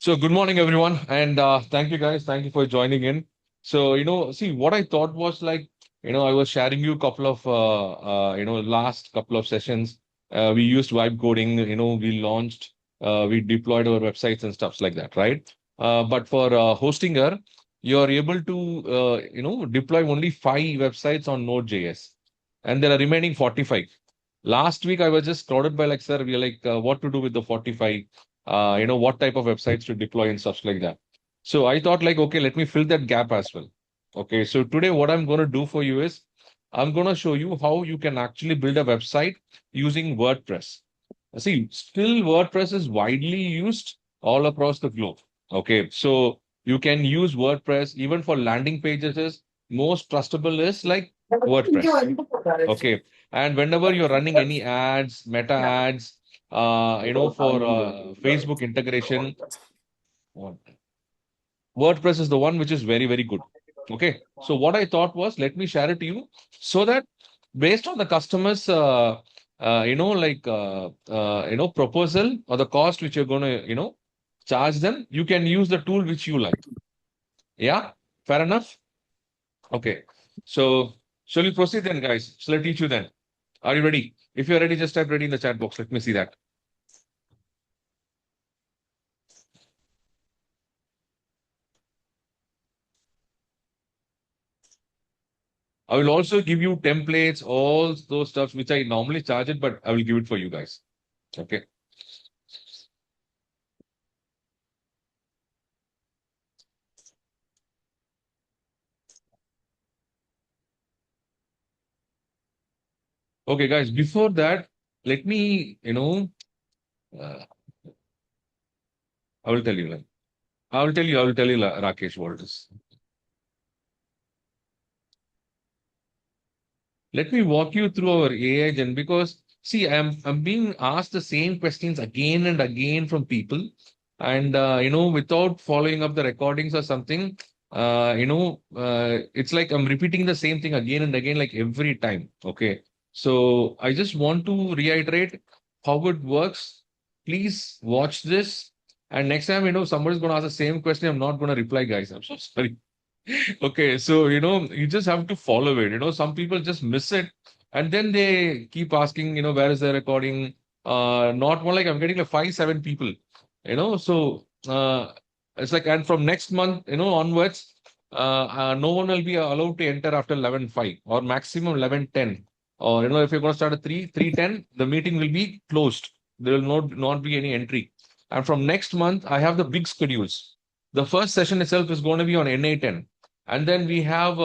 So good morning, everyone, and thank you guys. Thank you for joining in. So see what I thought was like, I was sharing you a couple of last couple of sessions. We used vibe coding. We launched, we deployed our websites and stuffs like that, right? But for Hostinger, you are able to deploy only 5 websites on Node.js, and there are remaining 45. Last week I was just crowded by like, sir, we're like, what to do with the 45? What type of websites to deploy and stuff like that. So I thought like, okay, let me fill that gap as well. Okay, so today what I'm going to do for you is I'm going to show you how you can actually build a website using WordPress. See, still WordPress is widely used all across the globe. Okay, so you can use WordPress even for landing pages. Is most trustable is like WordPress. Okay. And whenever you're running any ads, meta ads, for Facebook integration, WordPress is the one which is very, very good. Okay. So what I thought was, let me share it to you so that based on the customer's, proposal or the cost which you're going to, charge them, you can use the tool which you like. Yeah. Fair enough. Okay. So shall we proceed then, guys? Shall I teach you then? Are you ready? If you're ready, just type ready in the chat box. Let me see that. I will also give you templates, all those stuff which I normally charge it, but I will give it for you guys. Okay. Okay, guys. Before that, let me, uh, I will tell you. I will tell you, Rakesh, what it is. Let me walk you through our AI gen because see, I'm being asked the same questions again and again from people, and without following up the recordings or something, it's like I'm repeating the same thing again and again, like every time. Okay, so I just want to reiterate how it works. Please watch this, and next time somebody's going to ask the same question, I'm not going to reply, guys. I'm so sorry. Okay, so you just have to follow it. Some people just miss it, and then they keep asking, where is the recording? Not more like I'm getting like 5, 7 people. So it's like, and from next month, onwards, no one will be allowed to enter after 11:05 or maximum 11:10. Or if you're going to start at 3:10, the meeting will be closed. There will not be any entry. And from next month, I have the big schedules. The first session itself is going to be on NA10, and then we have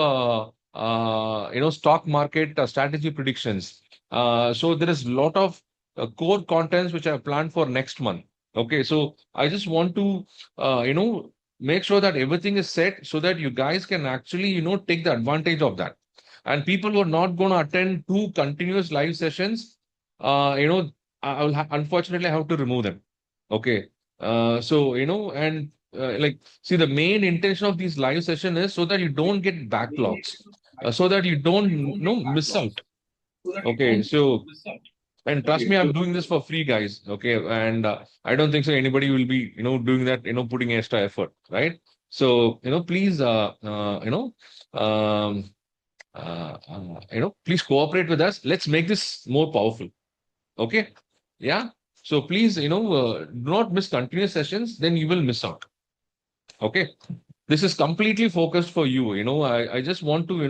stock market strategy predictions. So there is a lot of core contents which I have planned for next month. Okay, so I just want to make sure that everything is set so that you guys can actually take the advantage of that. And people who are not going to attend 2 continuous live sessions, I will unfortunately have to remove them. Okay, so and like, see, the main intention of these live session is so that you don't get backlogs, so that you don't miss out. Okay, so and trust me, I'm doing this for free, guys. Okay, and I don't think so anybody will be doing that, putting extra effort, right? So please um, please cooperate with us. Let's make this more powerful. Okay, yeah. So please do not miss continuous sessions, then you will miss out. Okay, this is completely focused for you. I just want to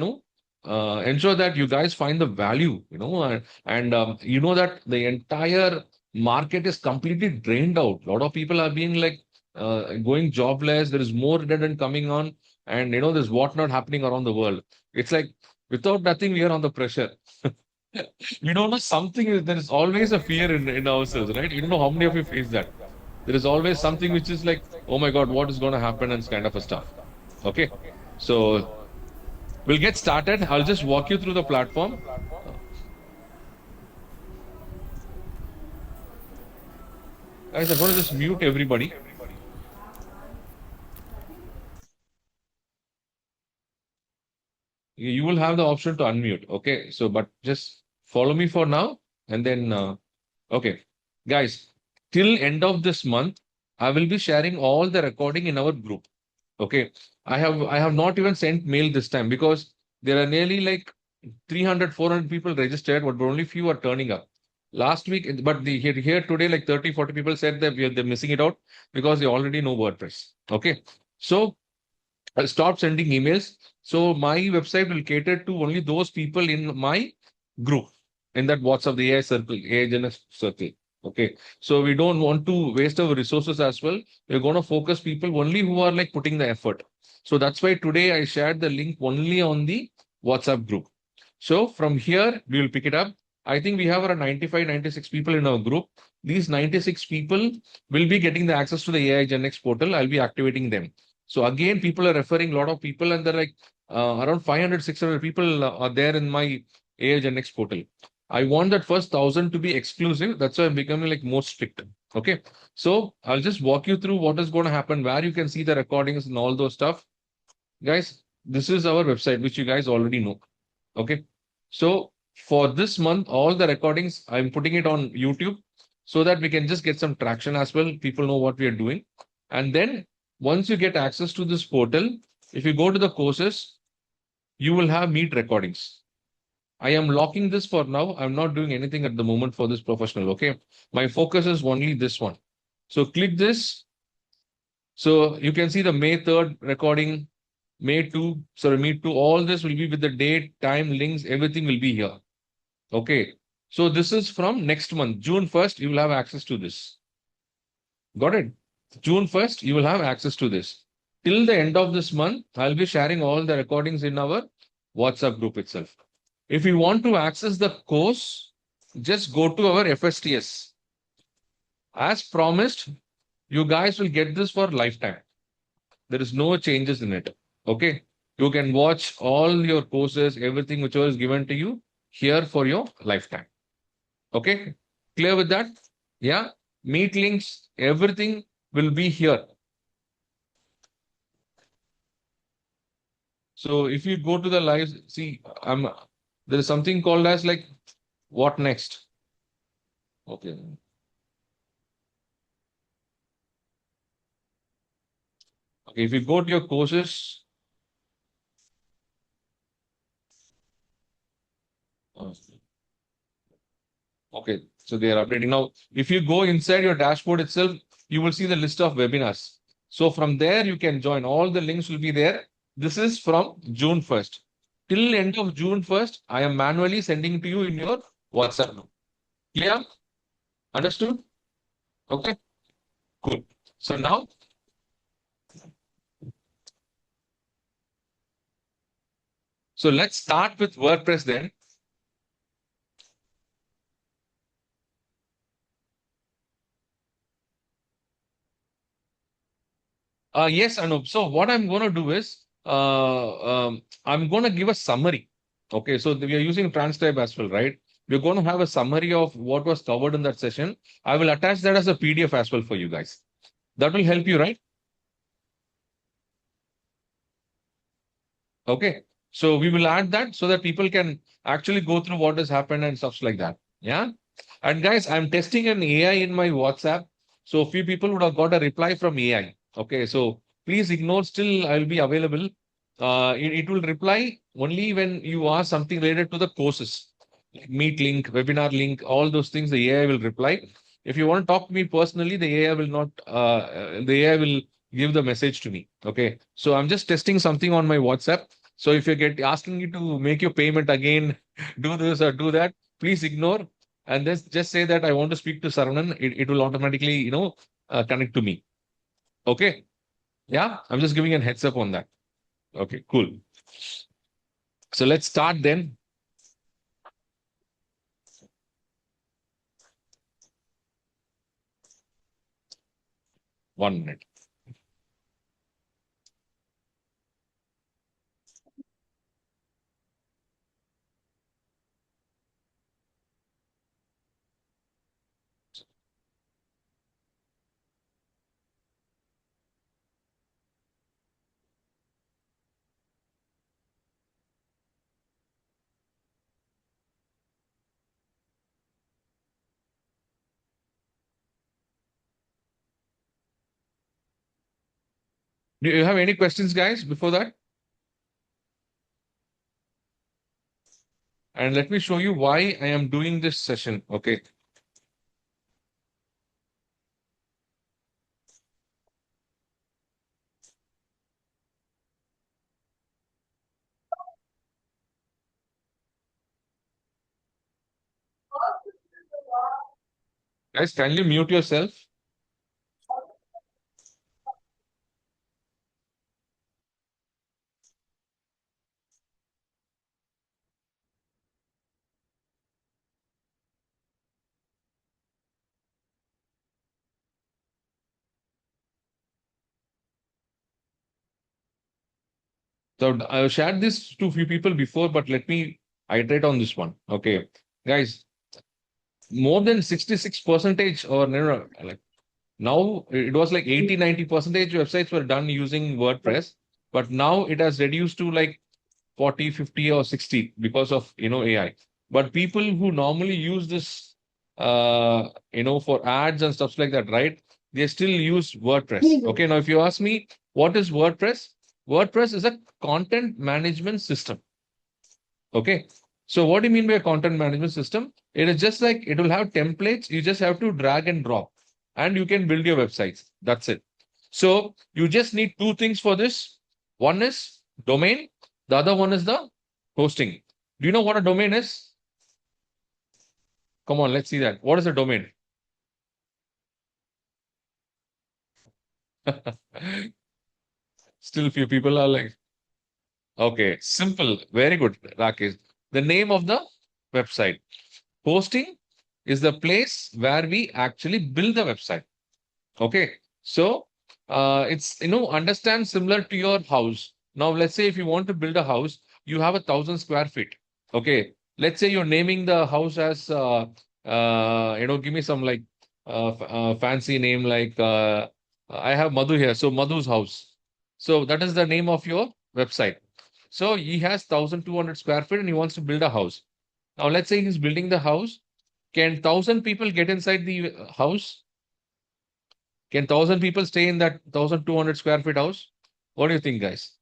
ensure that you guys find the value, and that the entire market is completely drained out. A lot of people are being like going jobless. There is more redundant coming on, and there's whatnot happening around the world. It's like without nothing, we are on the pressure. We don't know something. There is always a fear in ourselves, right? You don't know how many of you face that. There is always something which is like, oh my God, what is going to happen and kind of a stuff. Okay. So we'll get started. I'll just walk you through the platform. Uh, Guys, I'm going to just mute everybody. You will have the option to unmute. Okay. So, but just follow me for now. And then, okay. Guys, till end of this month, I will be sharing all the recording in our group. Okay. I have not even sent mail this time because there are nearly like 300, 400 people registered, but only few are turning up. Last week, but here today, like 30, 40 people said that they're missing it out because they already know WordPress. Okay. So I'll stop sending emails. So my website will cater to only those people in my group, in that WhatsApp, the AI circle, AIGENXT circle. Okay. So we don't want to waste our resources as well. We're going to focus people only who are like putting the effort. So that's why today I shared the link only on the WhatsApp group. So from here, we will pick it up. I think we have around 95, 96 people in our group. These 96 people will be getting the access to the AI Gen X portal. I'll be activating them. So again, people are referring a lot of people, and they're like around 500, 600 people are there in my AI Gen X portal. I want that first 1,000 to be exclusive. That's why I'm becoming like more strict. Okay. So I'll just walk you through what is going to happen, where you can see the recordings and all those stuff. Guys, this is our website, which you guys already know. Okay. So for this month, all the recordings, I'm putting it on YouTube so that we can just get some traction as well. People know what we are doing. And then once you get access to this portal, if you go to the courses, you will have Meet recordings. I am locking this for now. I'm not doing anything at the moment for this professional. Okay. My focus is only this one. So click this. So you can see the May 3rd recording, May 2, sorry, May 2, all this will be with the date, time, links, everything will be here. Okay. So this is from next month, June 1st, you will have access to this. Got it? June 1st, you will have access to this. Till the end of this month, I'll be sharing all the recordings in our WhatsApp group itself. If you want to access the course, just go to our FSTS. As promised, you guys will get this for lifetime. There is no changes in it. Okay. You can watch all your courses, everything which was given to you here for your lifetime. Okay. Clear with that? Yeah. Meet links, everything will be here. So if you go to the live, see, there is something called as like what next? Okay. Okay. If you go to your courses, uh, okay. So they are updating now. If you go inside your dashboard itself, you will see the list of webinars. So from there, you can join. All the links will be there. This is from June 1st. Till end of June 1st, I am manually sending to you in your WhatsApp group. Clear? Understood? Okay, cool. So now, so let's start with WordPress then. Yes, Anup. So what I'm going to do is, I'm going to give a summary. Okay, so we are using transcribe as well, right? We're going to have a summary of what was covered in that session. I will attach that as a PDF as well for you guys. That will help you, right? Okay. So we will add that so that people can actually go through what has happened and stuff like that. Yeah. And guys, I'm testing an AI in my WhatsApp. So a few people would have got a reply from AI. Okay. So please ignore, still I'll be available. It will reply only when you ask something related to the courses, like meet link, webinar link, all those things, the AI will reply. If you want to talk to me personally, the AI will not, the AI will give the message to me. Okay. So I'm just testing something on my WhatsApp. So if you get asking you to make your payment again, do this or do that, please ignore and just say that I want to speak to Saravanan. It will automatically, connect to me. Okay. Yeah. I'm just giving a heads up on that. Okay. Cool. So let's start then. 1 minute. Do you have any questions, guys, before that? And let me show you why I am doing this session. Okay. Guys, can you mute yourself? So I shared this to a few people before, but let me iterate on this one. Okay. Guys, more than 66 percentage or no, like now it was like 80-90 percentage websites were done using WordPress, but now it has reduced to like 40, 50, or 60 because of AI. But people who normally use this for ads and stuff like that, right? They still use WordPress. Okay, now if you ask me what is WordPress, WordPress is a content management system. Okay. So what do you mean by a content management system? It is just like it will have templates. You just have to drag and drop and you can build your websites. That's it. So you just need two things for this. One is domain. The other one is the hosting. Do you know what a domain is? Come on, let's see that. What is a domain? Still few people are like, okay, simple. Very good, Rakesh. The name of the website. Hosting is the place where we actually build the website. Okay. So it's understand similar to your house. Now let's say if you want to build a house, you have 1,000 square feet. Okay. Let's say you're naming the house as give me some like fancy name like I have Madhu here. So Madhu's house. So that is the name of your website. So he has 1,200 square feet and he wants to build a house. Now let's say he's building the house. Can 1,000 people get inside the house? Can 1,000 people stay in that 1,200 square feet house? What do you think, guys?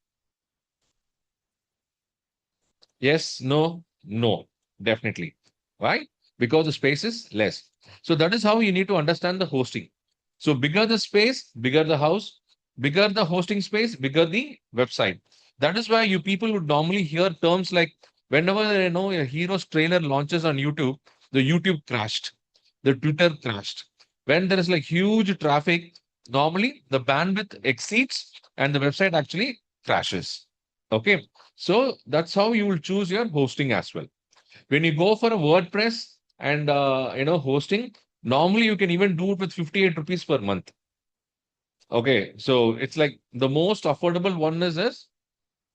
Yes, no, no, definitely. Why? Because the space is less. So that is how you need to understand the hosting. So bigger the space, bigger the house, bigger the hosting space, bigger the website. That is why you people would normally hear terms like whenever a hero's trailer launches on YouTube, the YouTube crashed, the Twitter crashed. When there is like huge traffic, normally the bandwidth exceeds and the website actually crashes. Okay. So that's how you will choose your hosting as well. When you go for a WordPress and hosting, normally you can even do it with 58 rupees per month. Okay, so it's like the most affordable one is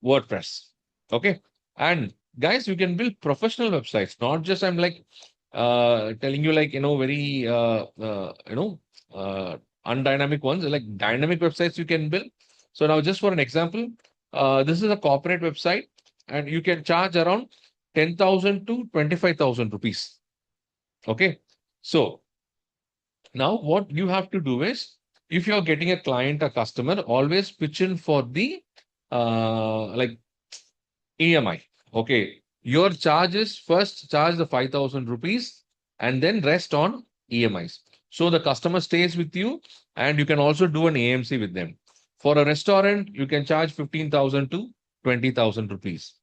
WordPress. Okay, and guys, you can build professional websites. Not just I'm like telling you like very undynamic ones. Like dynamic websites you can build. So now just for an example, this is a corporate website, and you can charge around 10,000 to 25,000 rupees. Okay, so now what you have to do is, if you're getting a client, a customer, always pitch in for the like EMI. Okay. Your charges first charge the 5,000 rupees and then rest on EMIs. So the customer stays with you and you can also do an AMC with them. For a restaurant, you can charge 15,000 to 20,000 rupees.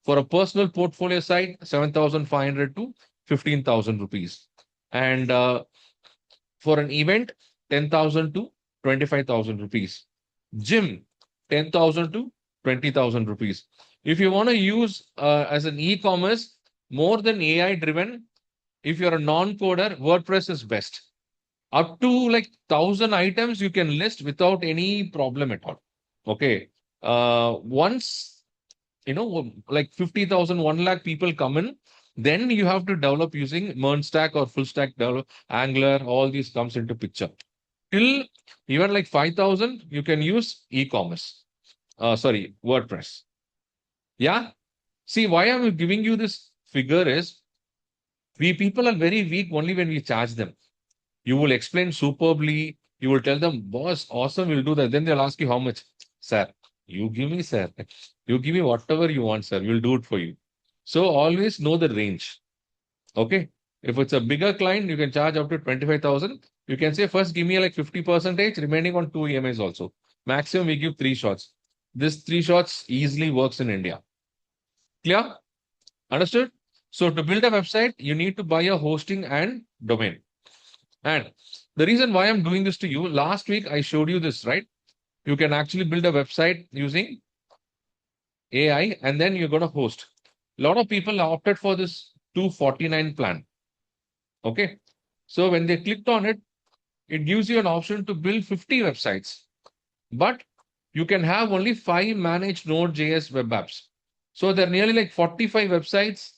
For a personal portfolio site, 7,500 to 15,000 rupees. And for an event, 10,000 to 25,000 rupees. Gym, 10,000 to 20,000 rupees. If you want to use as an e-commerce, more than AI driven, if you're a non-coder, WordPress is best. Up to like 1,000 items you can list without any problem at all. Okay. Once, like 50,000, 1 lakh people come in, then you have to develop using MERN stack or full stack develop, Angular, all these comes into picture. Till even like 5,000, you can use e-commerce. Sorry, WordPress. Yeah. See, why I'm giving you this figure is we people are very weak only when we charge them. You will explain superbly. You will tell them, boss, awesome, we'll do that. Then they'll ask you how much. sir, you give me, sir. You give me whatever you want, sir. We'll do it for you. So always know the range. Okay. If it's a bigger client, you can charge up to 25,000. You can say first give me like 50 percentage, remaining on two EMIs also. Maximum we give three shots. This three shots easily works in India. Clear? Understood? So to build a website, you need to buy a hosting and domain. And the reason why I'm doing this to you, last week I showed you this, right? You can actually build a website using AI and then you're going to host. A lot of people opted for this 249 plan. Okay. So when they clicked on it, it gives you an option to build 50 websites, but you can have only 5 managed Node.js web apps. So they're nearly like 45 websites.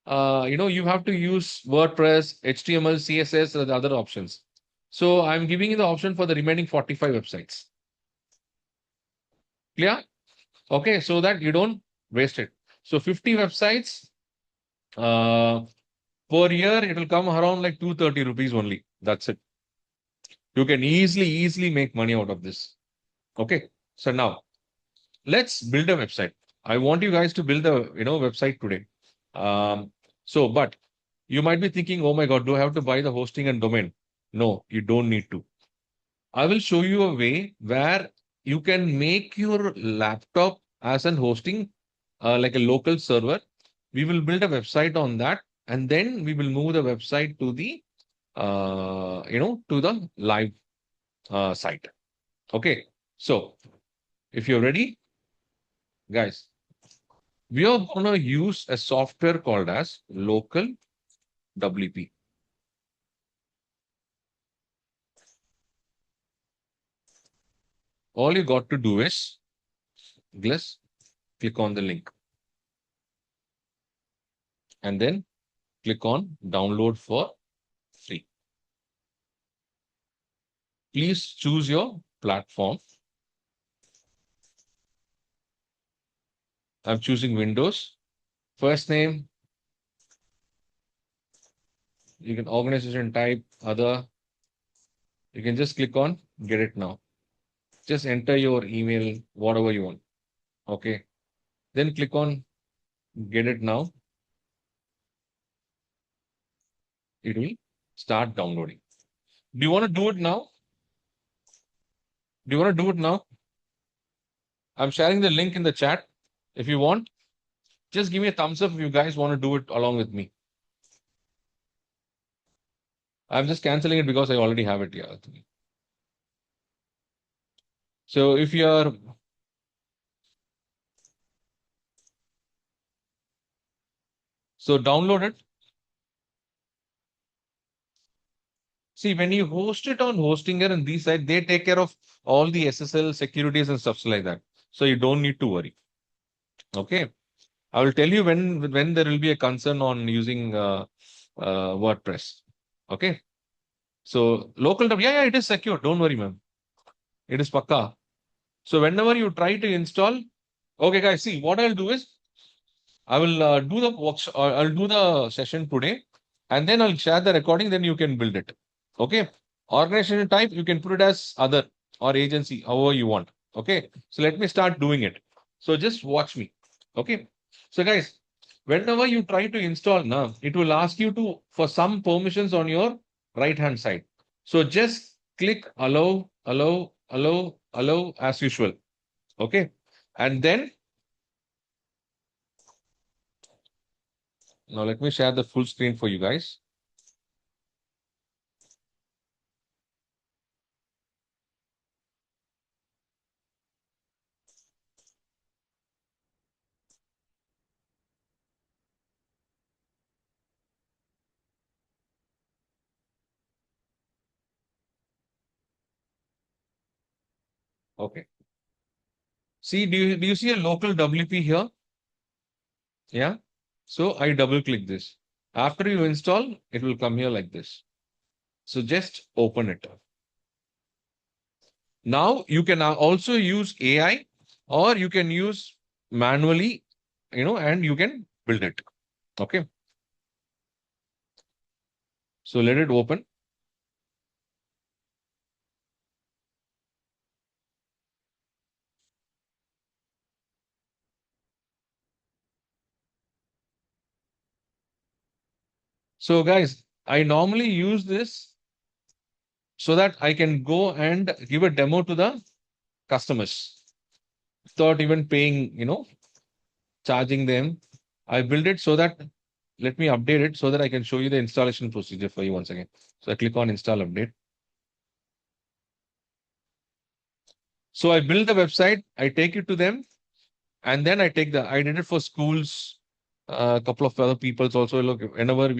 You have to use WordPress, HTML, CSS, or the other options. So I'm giving you the option for the remaining 45 websites. Clear? Okay, so that you don't waste it. So 50 websites per year, it will come around like 230 rupees only. That's it. You can easily make money out of this. Okay. So now let's build a website. I want you guys to build a website today. But you might be thinking, oh my God, do I have to buy the hosting and domain? No, you don't need to. I will show you a way where you can make your laptop as an hosting, like a local server. We will build a website on that, and then we will move the website to the to the live site. Okay. So if you're ready, guys, we are going to use a software called as local WP. All you got to do is just click on the link and then click on download for free. Please choose your platform. I'm choosing Windows. First name, you can organization type, other. You can just click on get it now. Just enter your email, whatever you want. Okay. Then click on get it now. It will start downloading. Do you want to do it now? Do you want to do it now? I'm sharing the link in the chat. If you want, just give me a thumbs up if you guys want to do it along with me. I'm just canceling it because I already have it here. So if you're download it. See, when you host it on Hostinger and these sites, they take care of all the SSL securities and stuff like that. So you don't need to worry. Okay. I will tell you when there will be a concern on using WordPress. Okay. So local, yeah, it is secure. Don't worry, ma'am. It is pakka. So whenever you try to install, okay, guys, see what I'll do is I will do the workshop. I'll do the session today, and then I'll share the recording. Then you can build it. Okay. Organization type you can put it as other or agency, however you want. Okay. So let me start doing it. So just watch me. Okay. So guys, whenever you try to install now, it will ask you to for some permissions on your right hand side. So just click allow as usual. Okay. And then now let me share the full screen for you guys. Okay. See, do you see a local WP here? Yeah. So I double click this. After you install, it will come here like this. So just open it. Now you can also use AI or you can use manually, and you can build it. Okay. So let it open. So guys, I normally use this so that I can go and give a demo to the customers without even paying, charging them. I build it so that let me update it so that I can show you the installation procedure for you once again. So I click on install update. So I build the website, I take it to them, and then I did it for schools, a couple of other people's also. Look, whenever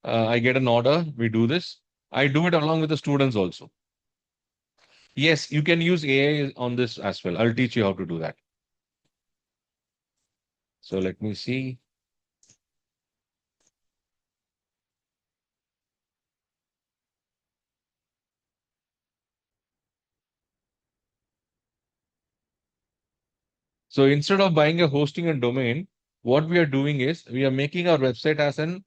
I get an order, we do this. I do it along with the students also. Yes, you can use AI on this as well. I'll teach you how to do that. So let me see. So instead of buying a hosting and domain, what we are doing is we are making our website as an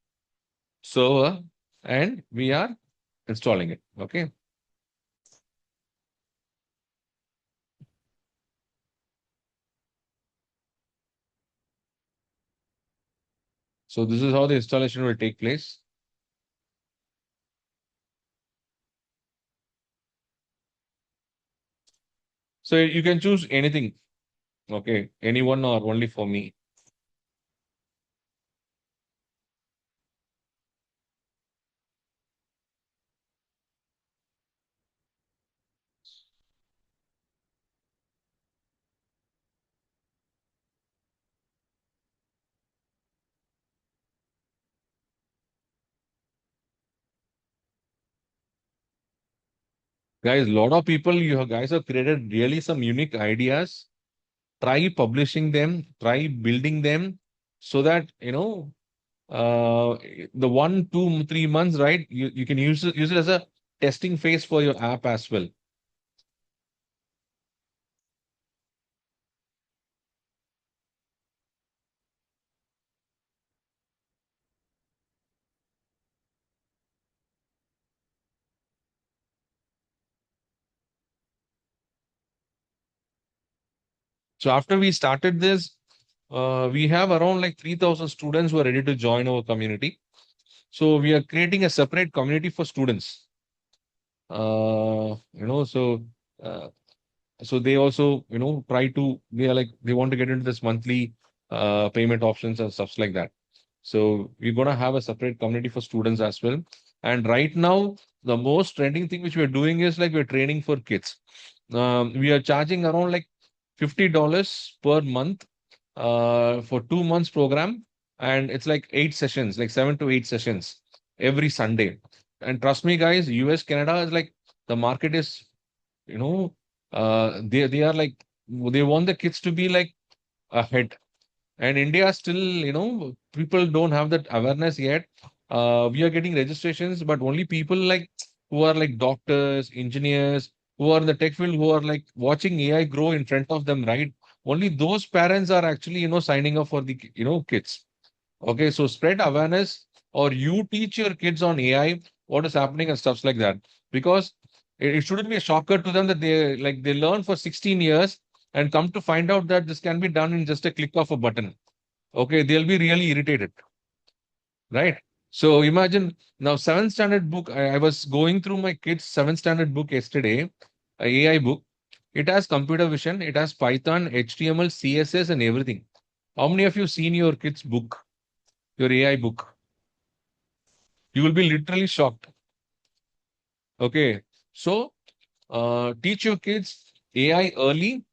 server and we are installing it. Okay. So this is how the installation will take place. So you can choose anything. Okay. Anyone or only for me. Guys, a lot of people, you guys have created really some unique ideas. Try publishing them, try building them so that, uh, the 1, 2, 3 months, right? You can use it as a testing phase for your app as well. So after we started this, we have around like 3,000 students who are ready to join our community. So we are creating a separate community for students. So uh, so they also try to they want to get into this monthly payment options and stuff like that. So we're going to have a separate community for students as well. And right now the most trending thing which we're doing is like we're training for kids. We are charging around like $50 per month for 2 months program, and it's like 8 sessions, like 7 to 8 sessions every Sunday. And trust me guys, US, Canada is like the market is, you know they are like they want the kids to be like ahead. And India still, people don't have that awareness yet. We are getting registrations, but only people like who are like doctors, engineers, who are in the tech field, who are like watching AI grow in front of them, right? Only those parents are actually, signing up for the, kids. Okay, so spread awareness, or you teach your kids on AI, what is happening and stuffs like that. Because it shouldn't be a shocker to them that they learn for 16 years and come to find out that this can be done in just a click of a button. Okay, they'll be really irritated, right? So imagine now seventh standard book. I was going through my kids' seventh standard book yesterday, a AI book. It has computer vision, it has Python, HTML, CSS, and everything. How many of you seen your kids' book, your AI book? You will be literally shocked. Okay, so teach your kids AI early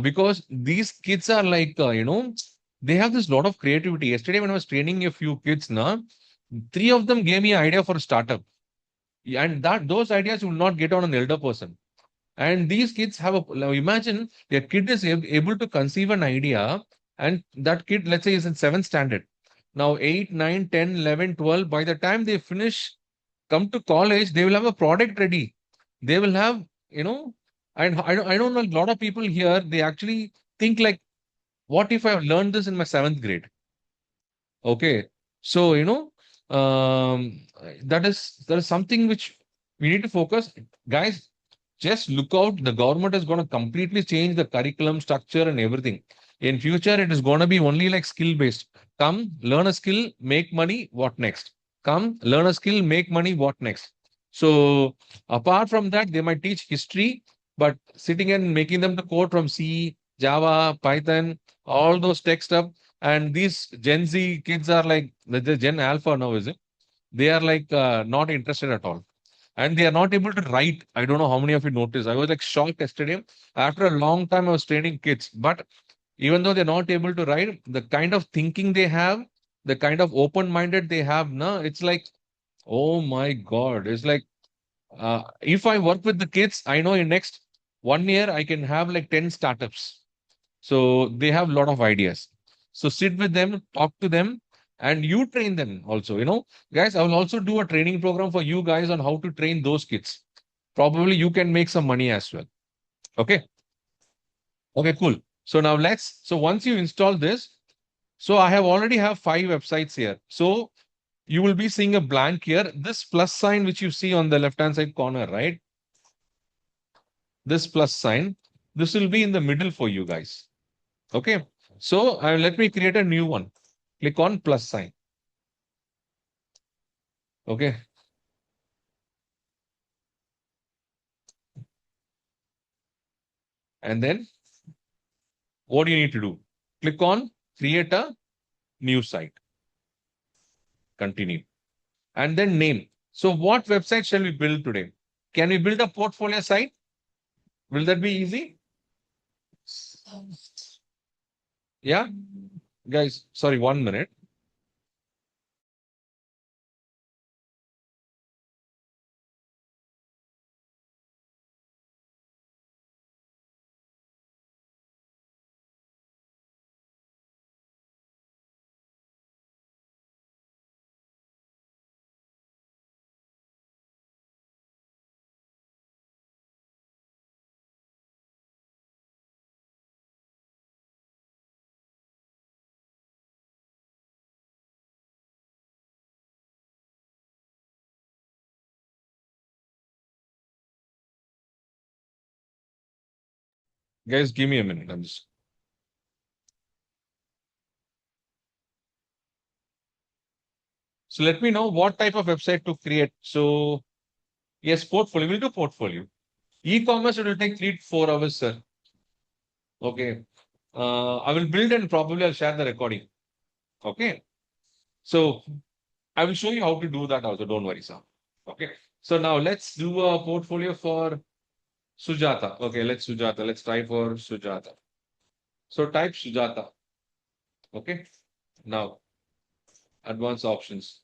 because these kids are like they have this lot of creativity. Yesterday when I was training a few kids, now three of them gave me an idea for a startup. And that those ideas you will not get on an elder person. And these kids have a now imagine their kid is able to conceive an idea, and that kid, let's say, is in seventh standard. Now 8, 9, 10, 11, 12. By the time they finish, come to college, they will have a product ready. They will have, and I don't know, a lot of people here, they actually think like, what if I have learned this in my seventh grade? Okay. So, that is something which we need to focus. Guys, just look out. The government is going to completely change the curriculum structure and everything. In future, it is going to be only like skill based. Come, learn a skill, make money. What next? come, learn a skill, make money, what next? So apart from that, they might teach history, but sitting and making them to code from C, Java, Python, all those tech stuff. And these Gen Z kids are like the Gen Alpha now, is it? They are like not interested at all. And they are not able to write. I don't know how many of you noticed. I was like shocked yesterday. After a long time, I was training kids, but even though they're not able to write, the kind of thinking they have, the kind of open-minded they have, no, it's like, oh my God. It's like if I work with the kids, I know in next 1 year I can have like 10 startups. So they have a lot of ideas. So sit with them, talk to them, and you train them also. Guys, I will also do a training program for you guys on how to train those kids. Probably you can make some money as well. Okay. Okay, cool. So now so once you install this, so I have already have 5 websites here. So you will be seeing a blank here. This plus sign, which you see on the left-hand side corner, right? This plus sign, this will be in the middle for you guys. Okay. So let me create a new one. Click on plus sign. Okay. And then what do you need to do? Click on create a new site. Continue. And then name. So what website shall we build today? Can we build a portfolio site? Will that be easy? Yeah. Guys, sorry, 1 minute. Guys, give me a minute. So let me know what type of website to create. So yes, portfolio. We'll do portfolio. E-commerce, it will take 3 to 4 hours, sir. Okay. I will build and probably I'll share the recording. Okay. So I will show you how to do that also. Don't worry, sir. Okay. So now let's do a portfolio for Sujata. Okay, Let's try for Sujata. So type Sujata. Okay. Now, advanced options.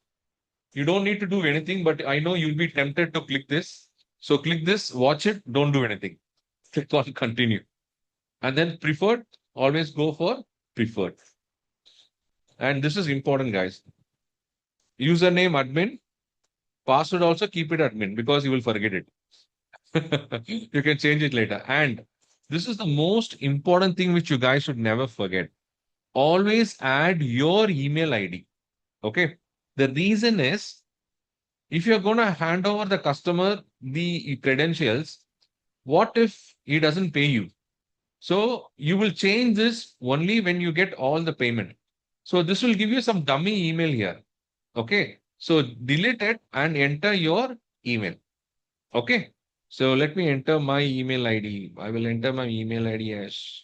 You don't need to do anything, but I know you'll be tempted to click this. So click this, watch it, don't do anything. Click on continue. And then preferred, always go for preferred. And this is important, guys. Username admin, password also keep it admin because you will forget it. You can change it later. And this is the most important thing which you guys should never forget. Always add your email ID. Okay. The reason is if you're going to hand over the customer the credentials, what if he doesn't pay you? So you will change this only when you get all the payment. So this will give you some dummy email here. Okay. So delete it and enter your email. Okay. So let me enter my email ID. I will enter my email ID as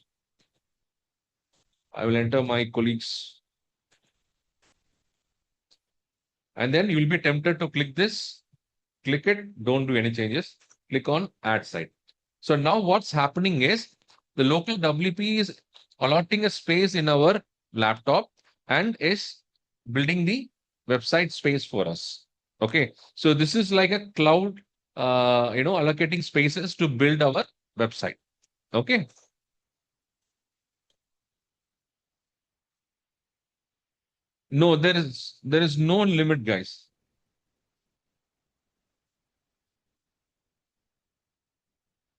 I will enter my colleagues. And then you will be tempted to click this. Click it. Don't do any changes. Click on add site. So now what's happening is the local WP is allotting a space in our laptop and is building the website space for us. Okay. So this is like a cloud, allocating spaces to build our website. Okay. No, there is no limit, guys.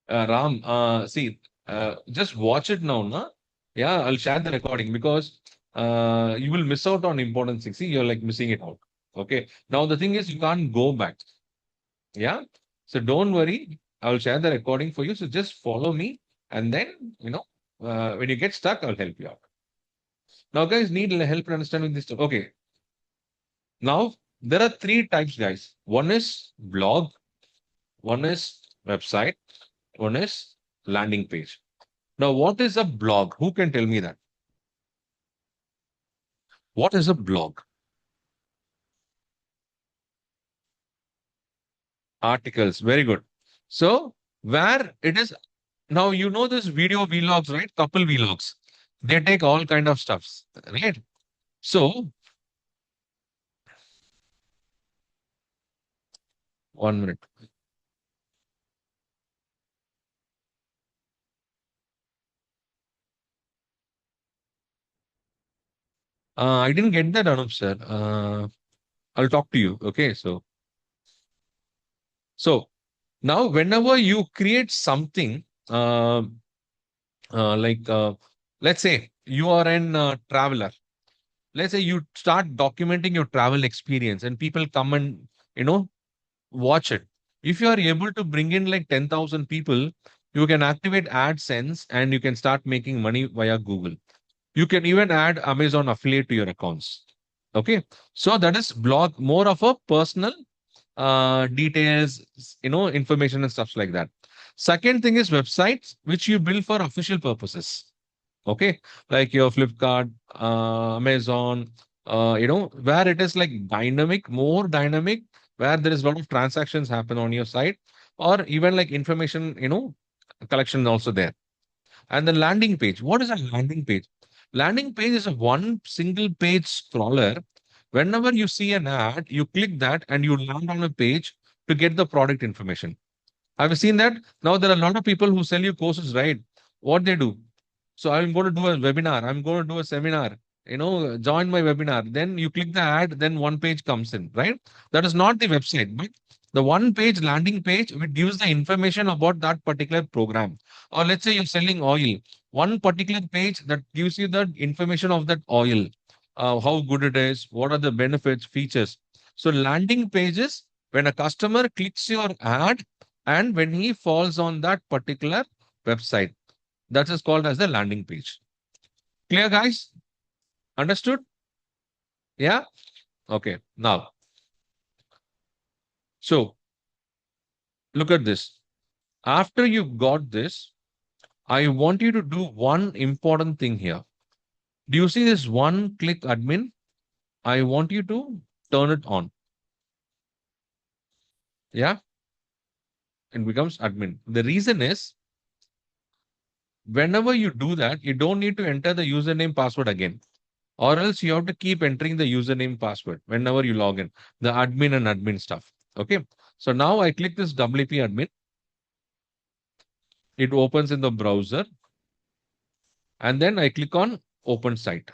Ram, just watch it now, na? Yeah, I'll share the recording because you will miss out on important things. See, you're like missing it out. Okay. Now the thing is, you can't go back. Yeah. So don't worry. I'll share the recording for you. So just follow me, and then when you get stuck, I'll help you out. Now, guys, need help in understanding this stuff. Okay. Now There are three types, guys. One is blog, one is website, one is landing page. Now, what is a blog? Who can tell me that? What is a blog? Articles. Very good. So, where it is now, you know this video vlogs, right? Couple vlogs. They take all kind of stuffs, right? So, 1 minute. I didn't get that, Anup sir. I'll talk to you. Okay. So now whenever you create something, like let's say you are an traveler. Let's say you start documenting your travel experience, and people come and you know watch it. If you are able to bring in like 10,000 people, you can activate AdSense and you can start making money via Google. You can even add Amazon affiliate to your accounts. Okay. So that is blog, more of a personal details, information and stuff like that. Second thing is websites, which you build for official purposes. Okay. Like your Flipkart, Amazon, where it is like dynamic, more dynamic, where there is a lot of transactions happen on your site, or even like information, collection also there. And the landing page. What is a landing page? Landing page is a one single page scroller. Whenever you see an ad, you click that and you land on a page to get the product information. Have you seen that? Now there are a lot of people who sell you courses, right? What they do? So I'm going to do a webinar. I'm going to do a seminar. Join my webinar. Then you click the ad, then one page comes in, right? That is not the website, but the one page landing page which gives the information about that particular program. Or let's say you're selling oil, one particular page that gives you the information of that oil, how good it is, what are the benefits, features. So landing pages, when a customer clicks your ad and when he falls on that particular website, that is called as the landing page. Clear, guys? Understood? Yeah? Okay. Now, so look at this. After you got this, I want you to do one important thing here. Do you see this one click admin? I want you to turn it on. Yeah? It becomes admin. The reason is whenever you do that, you don't need to enter the username password again, or else you have to keep entering the username password whenever you log in, the admin and admin stuff. Okay. So now I click this WP admin. It opens in the browser and then I click on open site.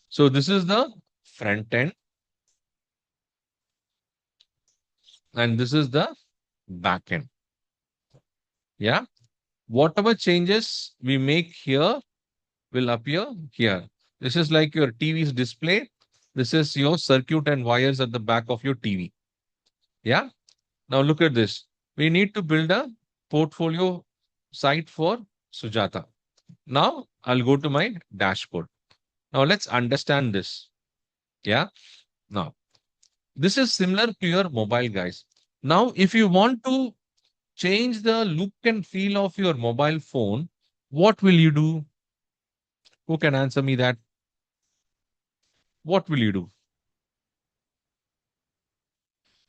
So this is the front end and this is the back end. Yeah. Whatever changes we make here will appear here. This is like your TV's display. This is your circuit and wires at the back of your TV. Yeah. Now look at this. We need to build a portfolio site for Sujata. Now I'll go to my dashboard. Now let's understand this. Yeah. Now this is similar to your mobile, guys. Now, if you want to change the look and feel of your mobile phone, what will you do? Who can answer me that? What will you do?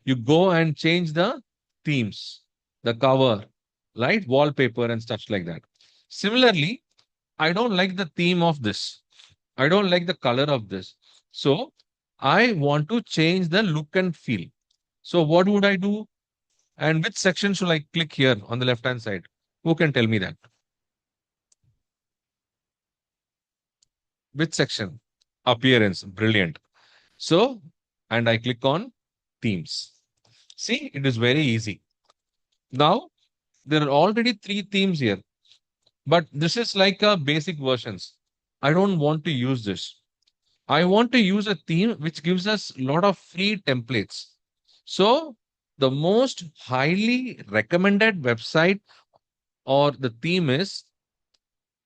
You go and change the themes, the cover, right? Wallpaper and stuff like that. Similarly, I don't like the theme of this. I don't like the color of this. So I want to change the look and feel. So what would I do? And which section should I click here on the left hand side? Who can tell me that? Which section? Appearance. Brilliant. So, and I click on themes. See, it is very easy. Now, there are already three themes here, but this is like a basic versions. I don't want to use this. I want to use a theme which gives us a lot of free templates. So, the most highly recommended website or the theme is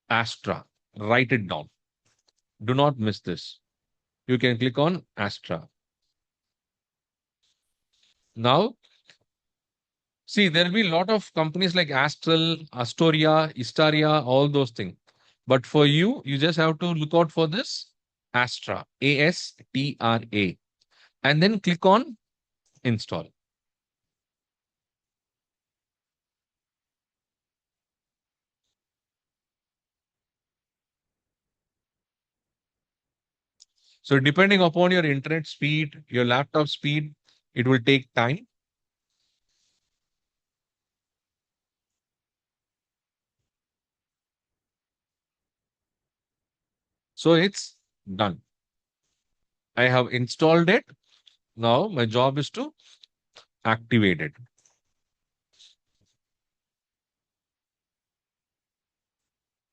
Astra. Write it down. Do not miss this. you can click on Astra. Now, see, there will be a lot of companies like Astral, Astoria, Istaria, all those things. But for you, you just have to look out for this Astra, Astra, and then click on install. So depending upon your internet speed, your laptop speed, it will take time. So it's done. I have installed it. Now my job is to activate it.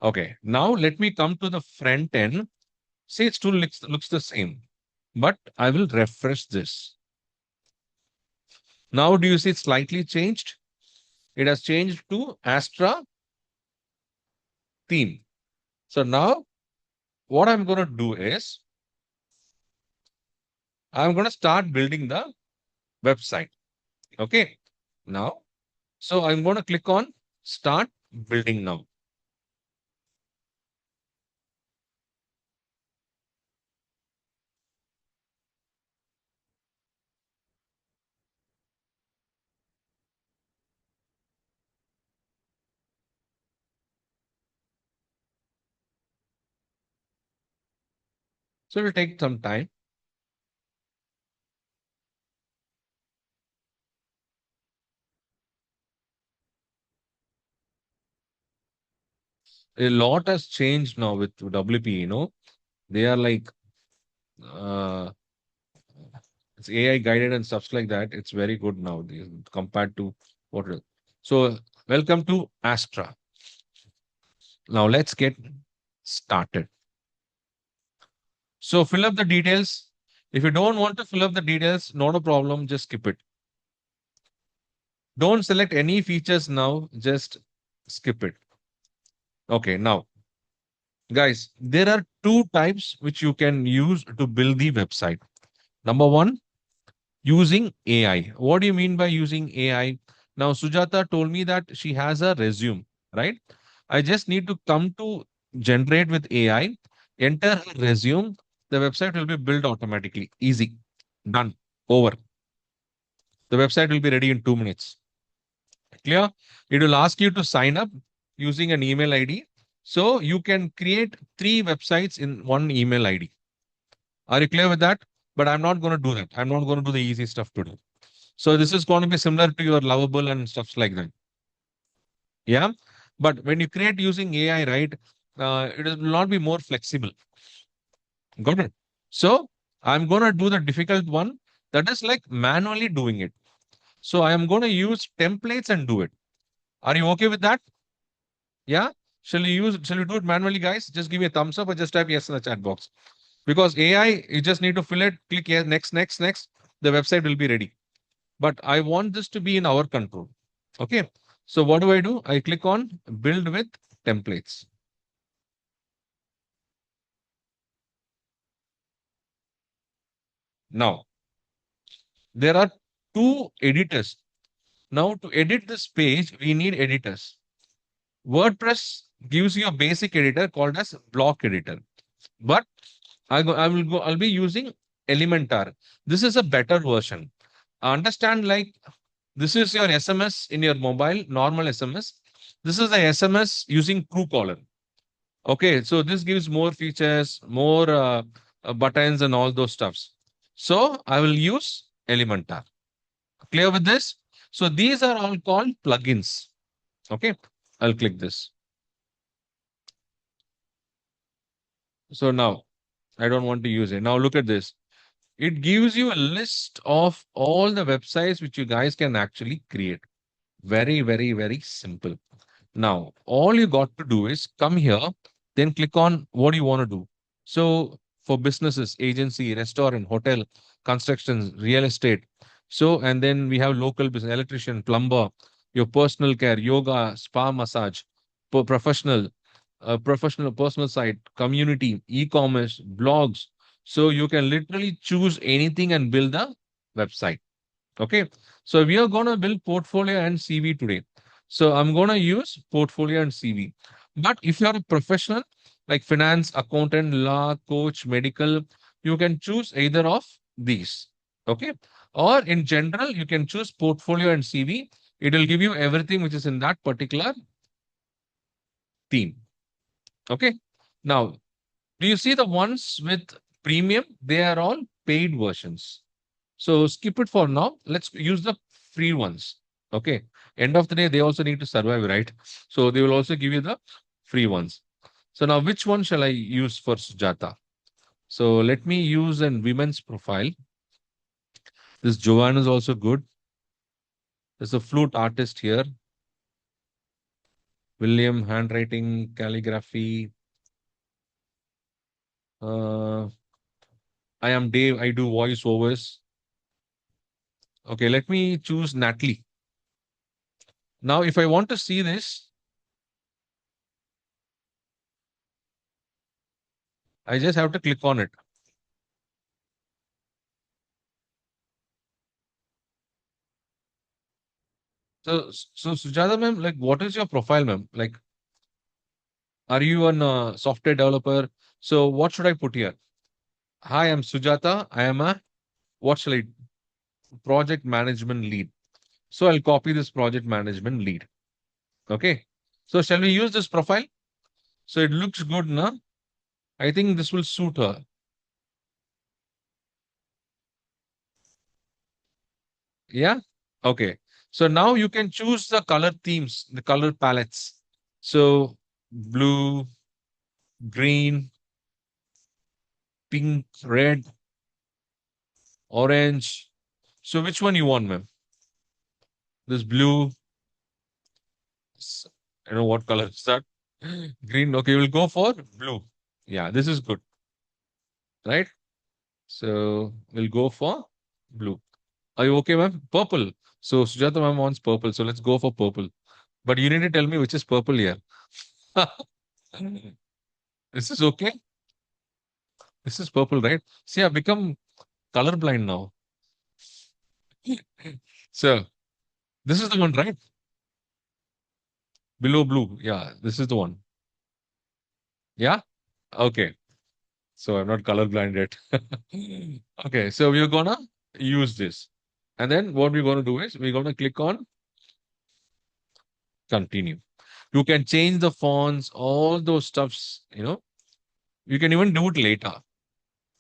Okay. Now let me come to the front end. See, it still looks the same, but I will refresh this. Now, do you see it's slightly changed? It has changed to Astra theme. So now what I'm going to do is I'm going to start building the website. Okay. Now, so I'm going to click on start building now. So it will take some time. A lot has changed now with WP. They are like, uh, it's AI guided and stuff like that. It's very good now compared to what. So, welcome to Astra. Now, let's get started. So, fill up the details. If you don't want to fill up the details, not a problem, just skip it. Don't select any features now, just skip it. Okay, now, guys, there are two types which you can use to build the website. Number one, using AI. What do you mean by using AI? Now, Sujata told me that she has a resume, right? I just need to come to generate with AI, enter her resume, the website will be built automatically. Easy. Done. Over. The website will be ready in 2 minutes. Clear? It will ask you to sign up using an email ID. So you can create 3 websites in one email ID. Are you clear with that? But I'm not going to do that. I'm not going to do the easy stuff today. So this is going to be similar to your Lovable and stuff like that. Yeah. But when you create using AI, right, it will not be more flexible. Got it? So I'm going to do the difficult one that is like manually doing it. So I am going to use templates and do it. Are you okay with that? Yeah. Shall we do it manually, guys? Just give me a thumbs up or just type yes in the chat box. Because AI, you just need to fill it, click yes, next, next, next. The website will be ready. But I want this to be in our control. Okay. So what do? I click on build with templates. Now, there are two editors. Now, to edit this page, we need editors. WordPress gives you a basic editor called as block editor. But I'll be using Elementor. This is a better version. Understand like this is your SMS in your mobile, normal SMS. This is the SMS using Truecaller. Okay, so this gives more features, more buttons and all those stuffs. So I will use Elementor. Clear with this? So these are all called plugins. Okay, I'll click this. So now I don't want to use it. Now look at this. It gives you a list of all the websites which you guys can actually create. Very, very, very simple. Now, all you got to do is come here, then click on what you want to do. So, for businesses, agency, restaurant, hotel, constructions, real estate. So, and then we have local business, electrician, plumber, your personal care, yoga, spa massage, professional, professional, personal site, community, e-commerce, blogs. So you can literally choose anything and build the website. Okay. So we are going to build portfolio and CV today. So I'm going to use portfolio and CV. But if you're a professional like finance, accountant, law, coach, medical, you can choose either of these. Okay. Or in general, you can choose portfolio and CV. It will give you everything which is in that particular theme. Okay. Now, do you see the ones with premium? They are all paid versions. So skip it for now. Let's use the free ones. Okay. End of the day, they also need to survive, right? So they will also give you the free ones. So now, which one shall I use for Sujata? So let me use an women's profile. This Joanne is also good. There's a flute artist here. William, handwriting, calligraphy. Uh, I am Dave. I do voiceovers. Okay, let me choose Natalie. Now, if I want to see this, I just have to click on it. So Sujata ma'am, like, what is your profile, ma'am? Like, are you a software developer? So, what should I put here? Hi, I'm Sujata. I am a what shall I project management lead. So, I'll copy this project management lead. Okay. So, shall we use this profile? So, it looks good, na? I think this will suit her. Yeah. Okay. So now you can choose the color themes, the color palettes. So blue, green, pink, red, orange. So which one you want, ma'am? This blue. I don't know what color is that. Green. Okay, we'll go for blue. Yeah, this is good, right? So we'll go for blue. Are you okay, ma'am? Purple. So Sujata ma'am wants purple. So let's go for purple. But you need to tell me which is purple here. This is okay. This is purple, right? See, I've become colorblind now. So this is the one, right? Below blue. Yeah, this is the one. Yeah. Okay. So I'm not colorblind yet. Okay. So we're gonna use this. And then what we're gonna do is we're gonna click on continue. You can change the fonts, all those stuffs, you can even do it later.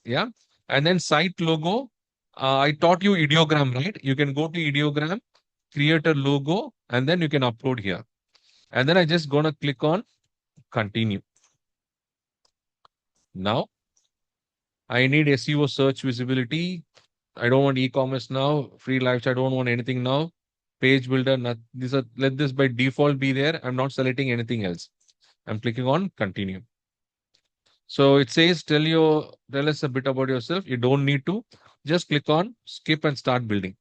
Yeah. And then site logo. I taught you ideogram, right? You can go to ideogram, create a logo, and then you can upload here. And then I just gonna click on continue. Now I need SEO search visibility. I don't want e-commerce now. Free lives. I don't want anything now. Page builder. Not, let this by default be there. I'm not selecting anything else. I'm clicking on continue. So it says tell us a bit about yourself. You don't need to. Just click on skip and start building.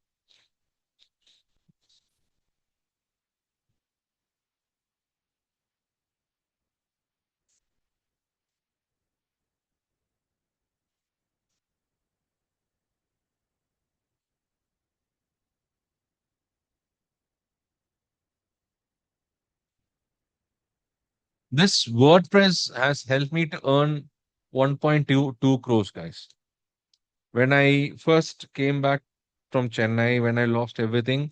This WordPress has helped me to earn 1.22 crores, guys. When I first came back from Chennai, when I lost everything,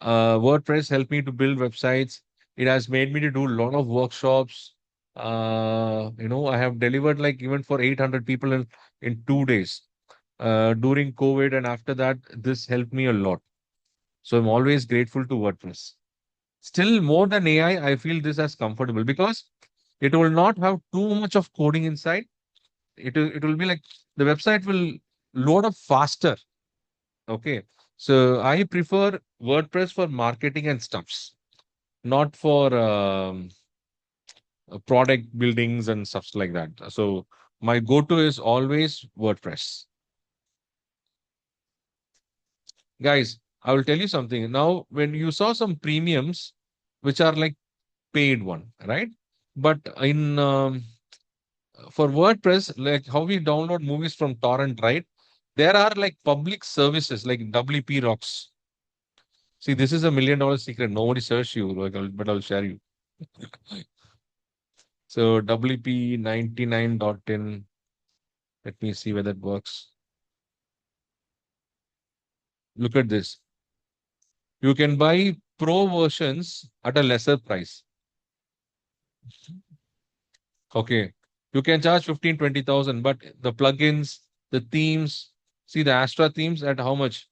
WordPress helped me to build websites. It has made me to do a lot of workshops. I have delivered like even for 800 people in 2 days during COVID. And after that, this helped me a lot. So I'm always grateful to WordPress. Still, more than AI, I feel this as comfortable because it will not have too much of coding inside. It will be like the website will load up faster. Okay. So I prefer WordPress for marketing and stuffs, not for product buildings and stuffs like that. So my go-to is always WordPress. Guys, I will tell you something. Now, when you saw some premiums, which are like paid one, right? But in for WordPress, like how we download movies from torrent, right? There are like public services like WP Rocks. See, this is $1 million secret. Nobody search you, like, but I'll share you. So WP 99.in. Let me see whether it works. Look at this. You can buy pro versions at a lesser price. Okay. You can charge 15, 20,000, but the plugins, the themes, see the Astra themes at how much?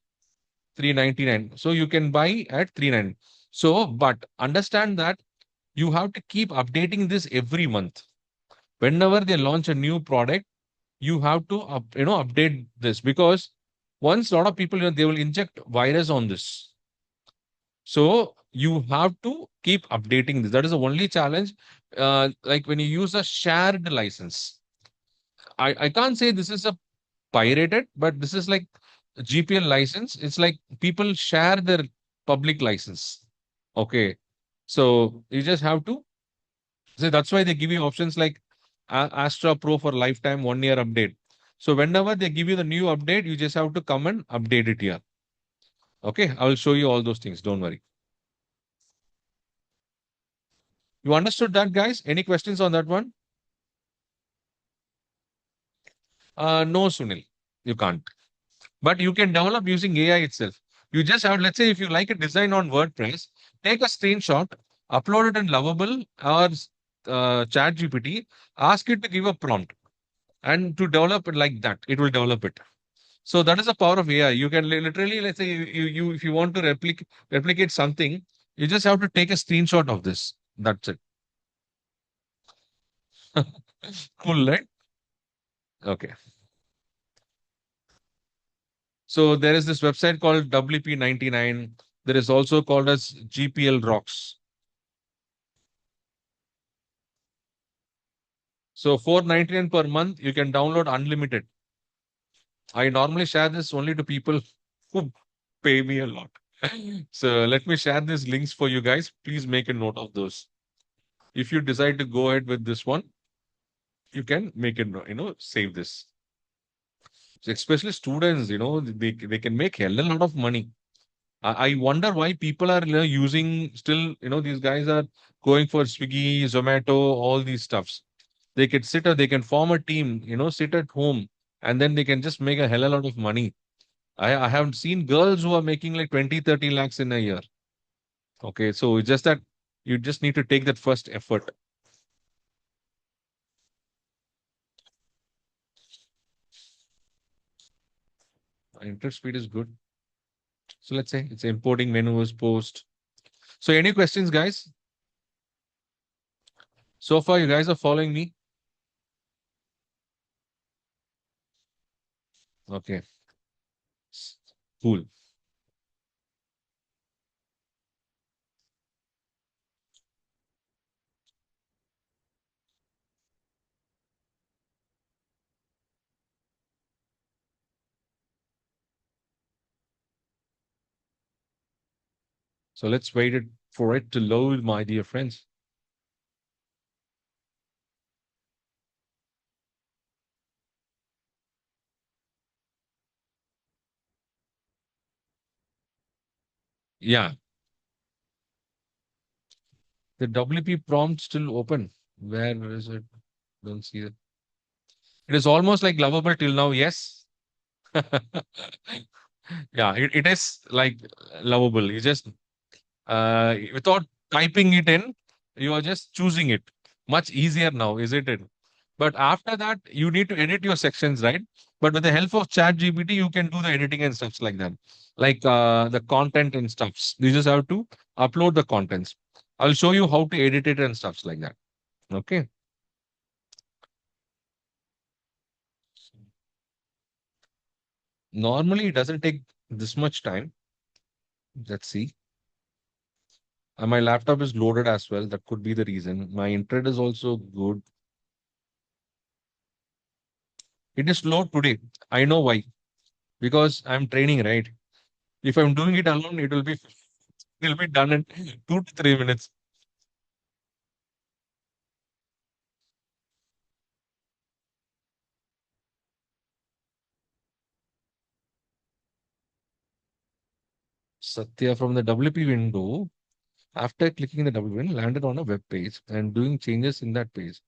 399. So you can buy at 399. So, but understand that you have to keep updating this every month. Whenever they launch a new product, you have to update this because once a lot of people they will inject virus on this. So you have to keep updating this. That is the only challenge. Like when you use a shared license, I can't say this is a pirated, but this is like a GPL license. It's like people share their public license. Okay. So you just have to so that's why they give you options like Astra Pro for lifetime 1 year update. So whenever they give you the new update, you just have to come and update it here. Okay. I will show you all those things. Don't worry. You understood that, guys? Any questions on that one? No, Sunil. You can't. But you can develop using AI itself. You just have, let's say, if you like a design on WordPress, take a screenshot, upload it in Lovable or Chat GPT, ask it to give a prompt and to develop it like that. It will develop it. So that is the power of AI. You can literally, let's say, you if you want to replicate something, you just have to take a screenshot of this. That's it. Cool, right? Okay. So there is this website called WP99. There is also called as GPL Rocks. So 499 per month, you can download unlimited. I normally share this only to people who pay me a lot. So let me share these links for you guys. Please make a note of those. If you decide to go ahead with this one, you can make it, save this. So especially students, they can make hell a lot of money. I wonder why people are using still, these guys are going for Swiggy, Zomato, all these stuffs. They can they can form a team, sit at home, and then they can just make a hell of a lot of money. I have seen girls who are making like 20, 30 lakhs in a year. Okay, so it's just that you just need to take that first effort. Internet speed is good. So let's say it's importing menus, post. So any questions, guys? So far, you guys are following me? Okay, cool. So let's wait for it to load, my dear friends. Yeah, the WP prompt still open. Where is it? Don't see it. It is almost like lovable till now. Yes. Yeah, it is like lovable. You just without typing it in, you are just choosing it. Much easier now, isn't it? But after that, you need to edit your sections, right? But with the help of Chat GPT, you can do the editing and stuff like that, like the content and stuffs. You just have to upload the contents. I'll show you how to edit it and stuffs like that. Okay. Normally, it doesn't take this much time. Let's see. My laptop is loaded as well. That could be the reason. My internet is also good. It is slow today. I know why. Because I'm training, right? If I'm doing it alone, it'll be done in 2 to 3 minutes. Satya from the WP window, after clicking the WP window, landed on a web page and doing changes in that page.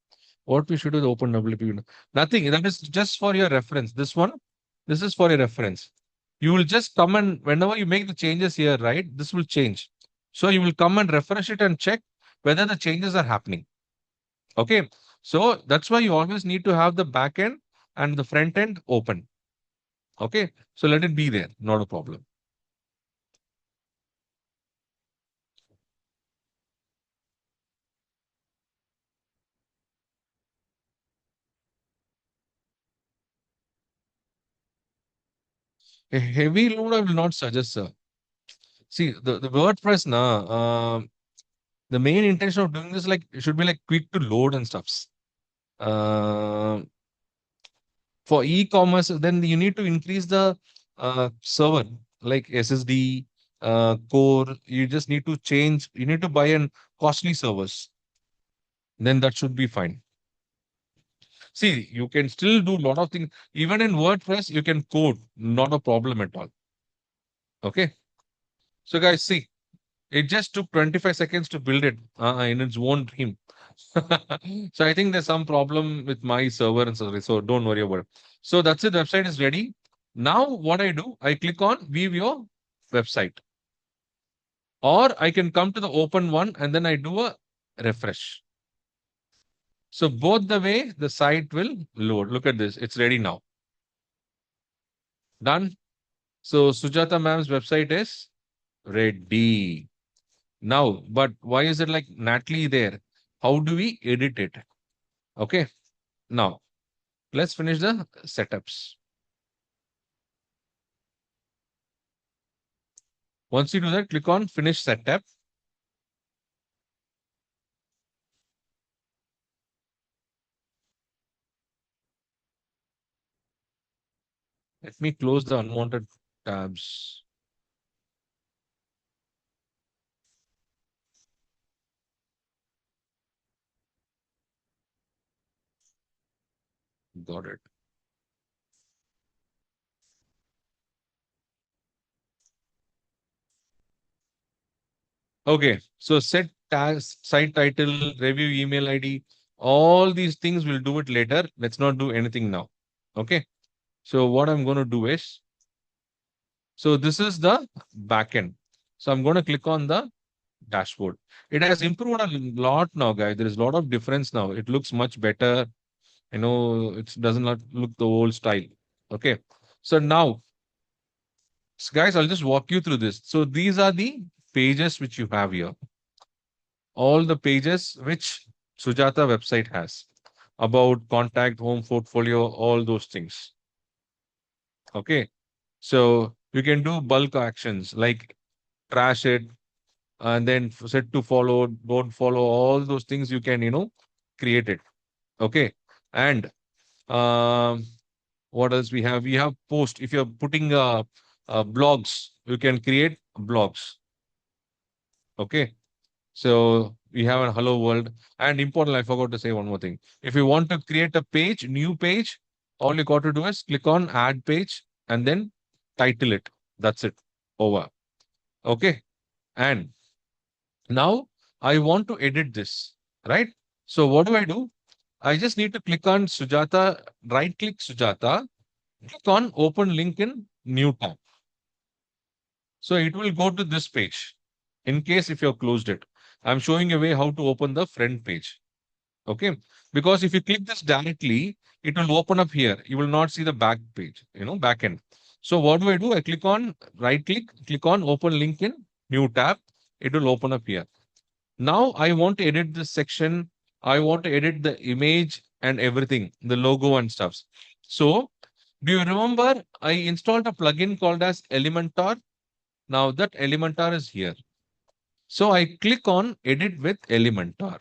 What we should do with open WP window? Nothing. That is just for your reference. This one, this is for your reference. You will just come and whenever you make the changes here, right? This will change. So you will come and refresh it and check whether the changes are happening. Okay. So that's why you always need to have the back end and the front end open. Okay. So let it be there. Not a problem. A heavy load I will not suggest, sir. See, the WordPress now, the main intention of doing this like it should be like quick to load and stuffs. Uh, for e-commerce, then you need to increase the server like SSD, core. You just need to change. You need to buy an costly servers. Then that should be fine. See, you can still do a lot of things. Even in WordPress, you can code. Not a problem at all. Okay. So guys, see, it just took 25 seconds to build it in its own dream. So I think there's some problem with my server and so don't worry about it. So that's it. Website is ready. Now what I do, I click on view your website, or I can come to the open one and then I do a refresh. So both the way the site will load. Look at this. It's ready now. Done. So Sujata ma'am's website is ready. Now, but why is it like Natalie there? How do we edit it? Okay. Now, let's finish the setups. Once you do that, click on finish setup. Let me close the unwanted tabs. Got it. Okay. So set tags, site title, review email ID. All these things we'll do it later. Let's not do anything now. Okay. So what I'm going to do is, so this is the backend. So I'm going to click on the dashboard. It has improved a lot now, guys. There is a lot of difference now. It looks much better. It does not look the old style. Okay. So now, guys, I'll just walk you through this. So these are the pages which you have here. All the pages which Sujata website has about contact, home, portfolio, all those things. Okay. So you can do bulk actions like trash it and then set to follow, don't follow, all those things you can, create it. Okay. And um, what else we have? We have post. If you're putting blogs, you can create blogs. Okay. So we have a hello world. And important, I forgot to say one more thing. If you want to create a page, new page, all you got to do is click on add page and then title it. That's it. Over. Okay. And now I want to edit this, right? So what do I do? I just need to click on Sujata, right click Sujata, click on open link in new tab. So it will go to this page in case if you have closed it. I'm showing a way how to open the front page. Okay. Because if you click this directly, it will open up here. You will not see the back page, back end. So what do? I click on right click on open link in new tab. It will open up here. Now I want to edit this section. I want to edit the image and everything, the logo and stuffs. So do you remember I installed a plugin called as Elementor? Now that Elementor is here. So I click on edit with Elementor.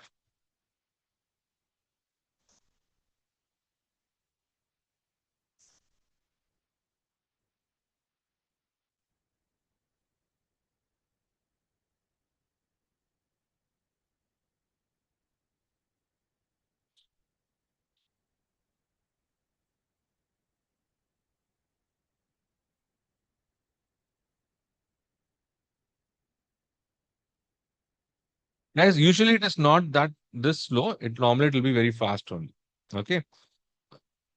Guys, usually it is not that this slow. It will be very fast only. Okay.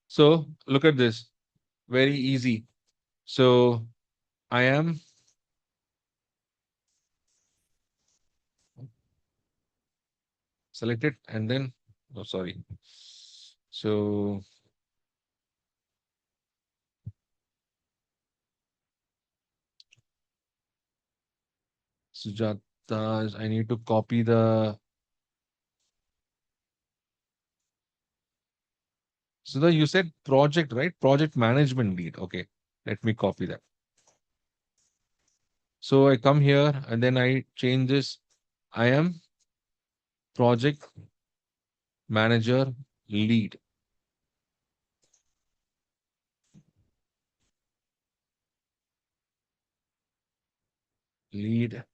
So look at this. Very easy. So I am selected and then, oh, sorry. So Sujata, I need to copy the, so you said project, right? Project management lead. Okay. Let me copy that. So I come here and then I change this. I am project manager lead. Lead.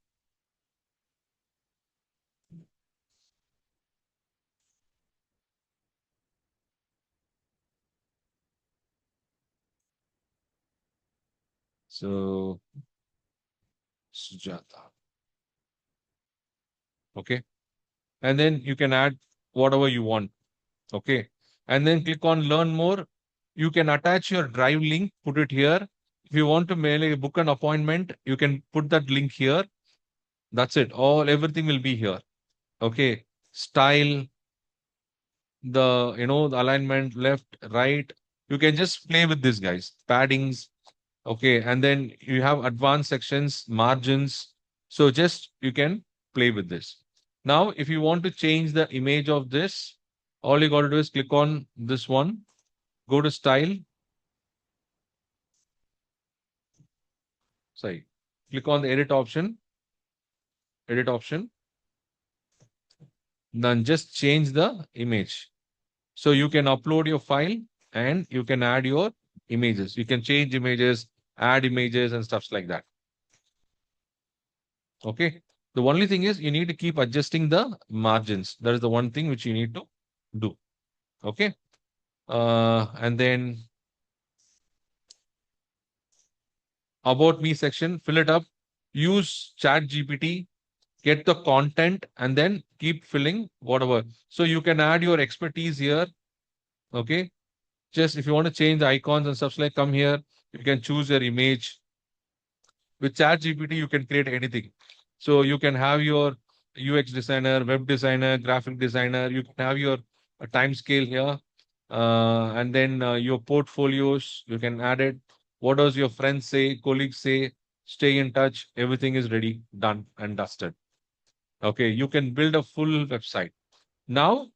So Sujata. Okay. And then you can add whatever you want. Okay. And then click on learn more. You can attach your drive link, put it here. If you want to mail book an appointment, you can put that link here. That's it. Everything will be here. Okay. Style, the alignment, left, right. You can just play with this, guys. Paddings. Okay. And then you have advanced sections, margins. So just you can play with this. Now, if you want to change the image of this, all you got to do is click on this one, go to style. Sorry. Click on the edit option, then just change the image. So you can upload your file and you can add your images. You can change images, add images and stuffs like that. Okay. The only thing is you need to keep adjusting the margins. That is the one thing which you need to do. Okay. And then about me section, fill it up, use chat GPT, get the content and then keep filling whatever. So you can add your expertise here. Okay. Just if you want to change the icons and stuff like come here, you can choose your image. With chat GPT, you can create anything. So you can have your UX designer, web designer, graphic designer. You can have your time scale here. And then your portfolios, you can add it. What does your friends say, colleagues say? Stay in touch. Everything is ready, done and dusted. Okay, you can build a full website. Now,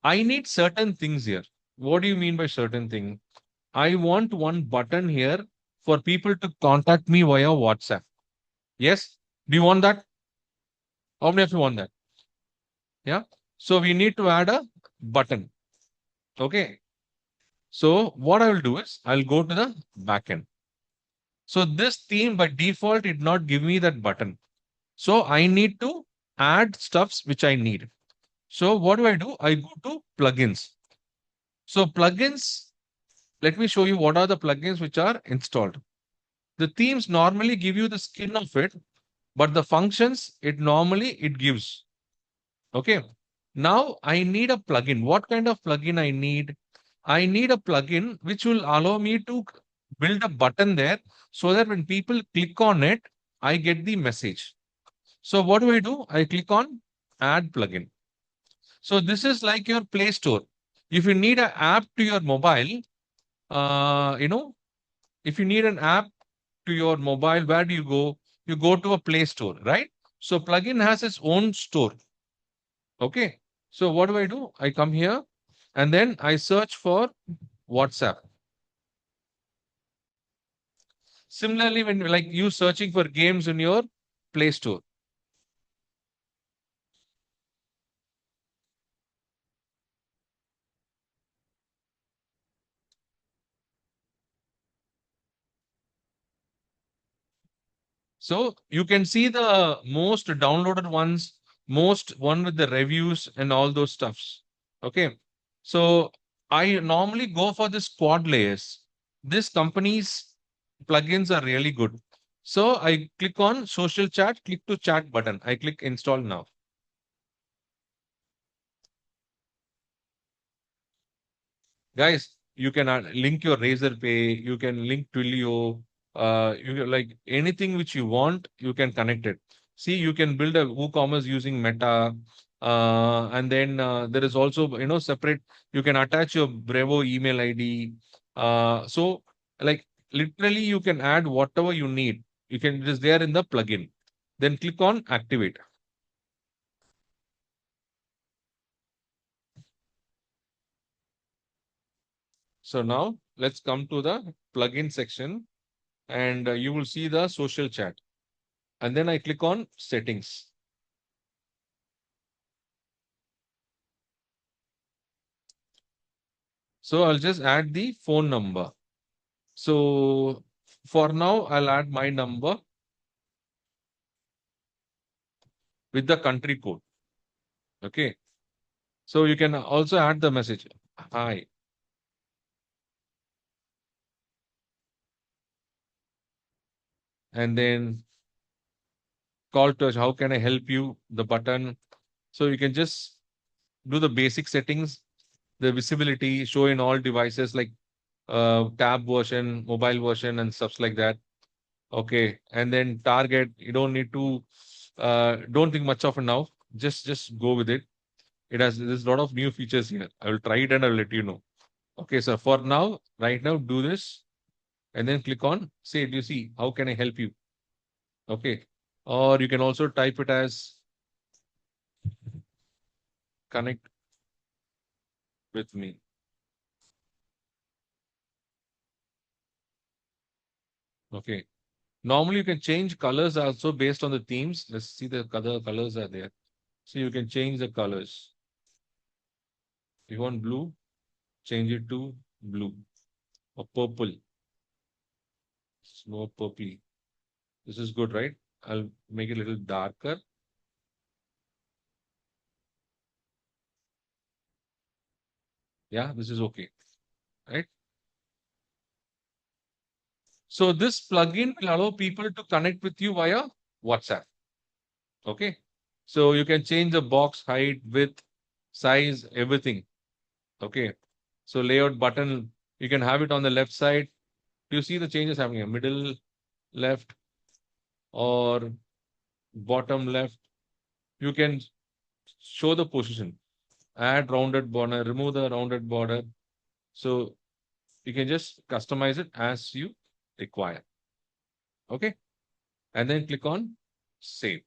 I need certain things here. What do you mean by certain thing? I want one button here for people to contact me via WhatsApp. Yes? Do you want that? How many of you want that? Yeah. So we need to add a button. Okay. So what I will do is I'll go to the backend. So this theme by default did not give me that button. So I need to add stuffs which I need. So what do? I go to plugins. So plugins, let me show you what are the plugins which are installed. The themes normally give you the skin of it, but the functions it gives. Okay. Now I need a plugin. What kind of plugin I need? I need a plugin which will allow me to build a button there so that when people click on it, I get the message. So what do? I click on add plugin. So this is like your Play Store. If you need an app to your mobile, uh, you know, if you need an app to your mobile, where do you go? You go to a Play Store, right? So plugin has its own store. Okay. So what do? I come here and then I search for WhatsApp. Similarly, when like you searching for games in your Play Store. So you can see the most downloaded ones, most one with the reviews and all those stuffs. Okay. So I normally go for this quad layers. This company's plugins are really good. So I click on social chat, click to chat button. I click install now. Guys, you can link your Razorpay, you can link Twilio, like anything which you want, you can connect it. See, you can build a WooCommerce using Meta, and then there is also separate. You can attach your Brevo email ID. So like literally, you can add whatever you need. You can just there in the plugin. Then click on activate. So now let's come to the plugin section, and you will see the social chat. And then I click on settings. So I'll just add the phone number. So for now, I'll add my number with the country code. Okay. So you can also add the message. Hi. And then call to how can I help you? The button. So you can just do the basic settings, the visibility, show in all devices like tab version, mobile version, and stuff like that. Okay. And then target, you don't need to don't think much of it now. Just go with it. There's a lot of new features here. I will try it and I'll let you know. Okay, so for now, right now, do this and then click on say, do you see how can I help you? Okay. Or you can also type it as connect with me. Okay. Normally you can change colors also based on the themes. Let's see the colors are there. So you can change the colors. If you want blue, change it to blue or purple. It's more purpley. This is good, right? I'll make it a little darker. Yeah, this is okay, right? So this plugin will allow people to connect with you via WhatsApp. Okay. So you can change the box height, width, size, everything. Okay. So layout button, you can have it on the left side. Do you see the changes happening here? Middle left or bottom left? You can show the position. Add rounded border, remove the rounded border. So you can just customize it as you require. Okay. And then click on save.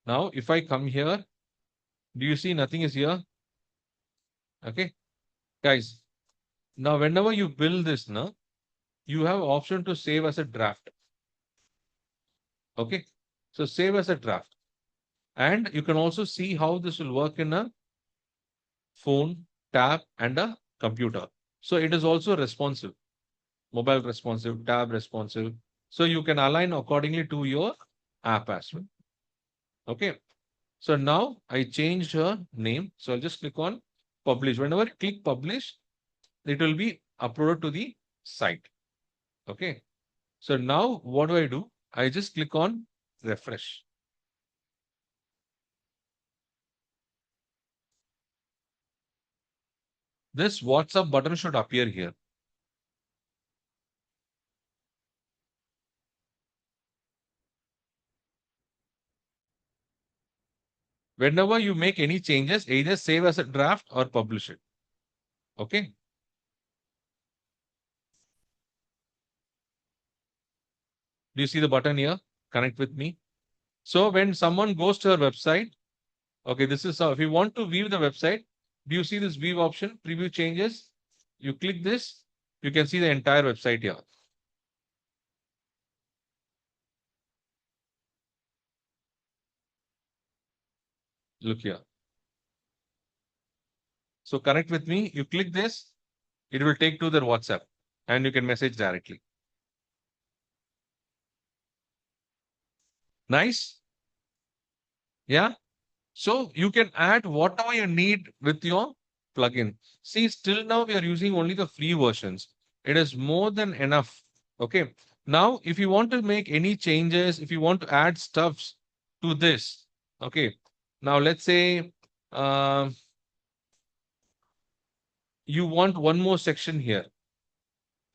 Now, if I come here, do you see nothing is here? Okay. Guys, now whenever you build this, now you have option to save as a draft. Okay. So save as a draft. And you can also see how this will work in a phone, tab, and a computer. So it is also responsive, mobile responsive, tab responsive. So you can align accordingly to your app as well. Okay. So now I changed her name. So I'll just click on publish. Whenever I click publish, it will be uploaded to the site. Okay. So now what do I do? I just click on refresh. This WhatsApp button should appear here. Whenever you make any changes, either save as a draft or publish it. Okay. Do you see the button here? Connect with me. So when someone goes to our website, okay, this is how, if you want to view the website, do you see this view option, preview changes? You click this, you can see the entire website here. Look here. So connect with me. You click this, it will take to their WhatsApp and you can message directly. Nice. Yeah. So you can add whatever you need with your plugin. See, still now we are using only the free versions. It is more than enough. Okay. Now, if you want to make any changes, if you want to add stuffs to this, okay. Now let's say, uh, you want one more section here.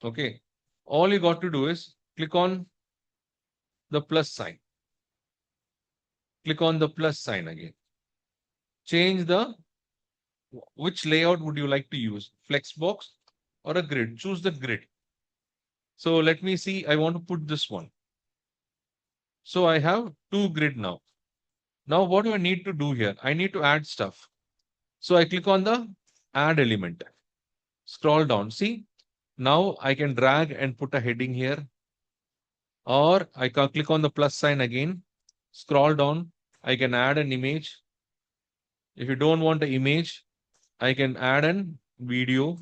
Okay. All you got to do is click on the plus sign. Click on the plus sign again. Change the, which layout would you like to use? Flexbox or a grid? Choose the grid. So let me see. I want to put this one. So I have two grid now. Now what do I need to do here? I need to add stuff. So I click on the add element. Scroll down. See, now I can drag and put a heading here. Or I can click on the plus sign again. Scroll down. I can add an image. If you don't want the image, I can add an video.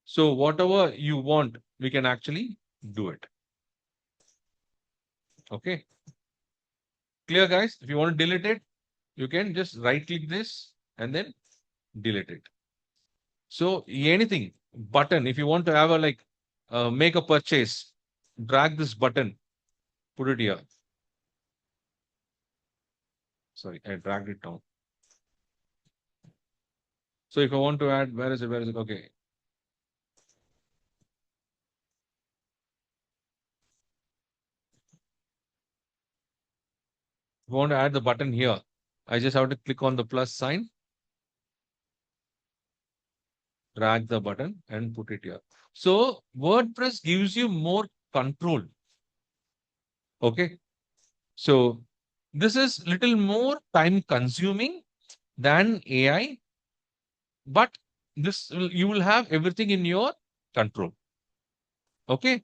So whatever you want, we can actually do it. Okay. Clear, guys? If you want to delete it, you can just right click this and then delete it. So anything button, if you want to have a like make a purchase, drag this button, put it here. Sorry, I dragged it down. So if I want to add, where is it? Where is it? Okay. If I want to add the button here, I just have to click on the plus sign, drag the button and put it here. So WordPress gives you more control. Okay. So this is little more time consuming than AI, but you will have everything in your control. Okay.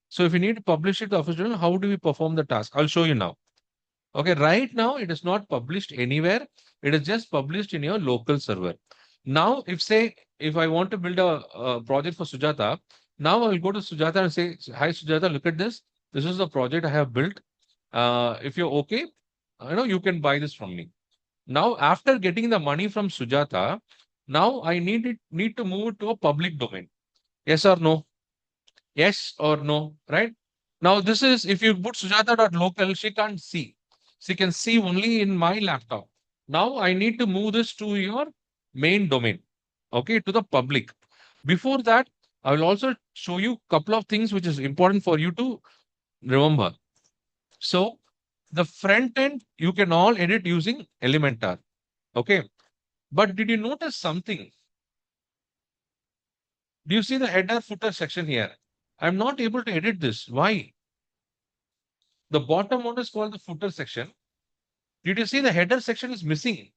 So if you need to publish it to official, how do we perform the task? I'll show you now. Okay. Right now, it is not published anywhere. It is just published in your local server. Now, if I want to build a project for Sujata, now I'll go to Sujata and say, hi, Sujata, look at this. This is the project I have built. If you're okay, you can buy this from me. Now, after getting the money from Sujata, now I need to move it to a public domain. Yes or no? Yes or no, right? Now, this is if you put Sujata.local, she can't see. She can see only in my laptop. Now, I need to move this to your main domain, okay, to the public. Before that, I will also show you a couple of things which is important for you to remember. So, the front end, you can all edit using Elementor, okay? But did you notice something? Do you see the header footer section here? I'm not able to edit this. Why? The bottom one is called the footer section. Did you see the header section is missing?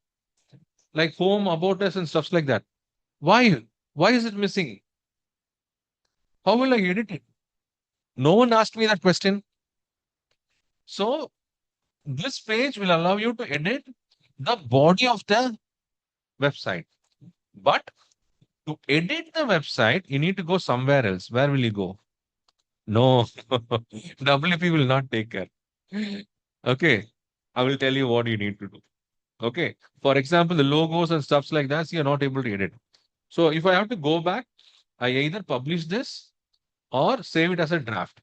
Like home, about us, and stuff like that. Why? Why is it missing? How will I edit it? No one asked me that question. So this page will allow you to edit the body of the website. But to edit the website, you need to go somewhere else. Where will you go? No, WP will not take care. Okay, I will tell you what you need to do. Okay, for example, the logos and stuffs like that, you're not able to edit. So if I have to go back, I either publish this or save it as a draft.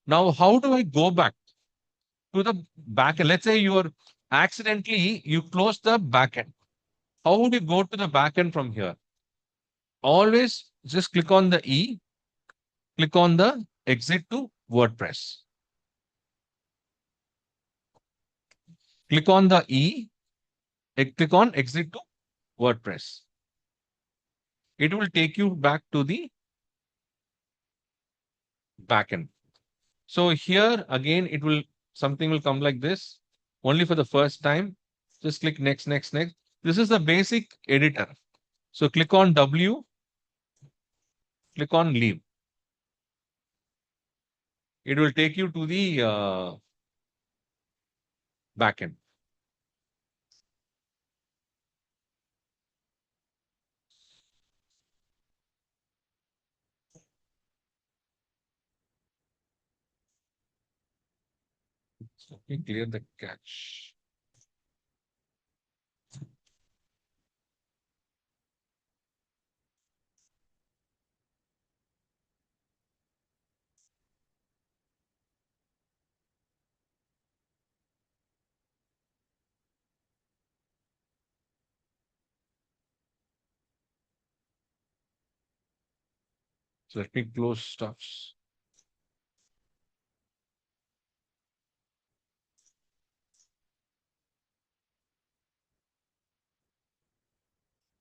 Now, how do I go back to the backend? Let's say you close the backend. How would you go to the backend from here? Always just click on the E, click on the exit to WordPress. Click on the E, click on exit to WordPress. It will take you back to the backend. So here again, something will come like this only for the first time. Just click next, next, next. This is the basic editor. So click on W, click on leave. It will take you to the backend. So let me clear the cache. So let me close stuffs.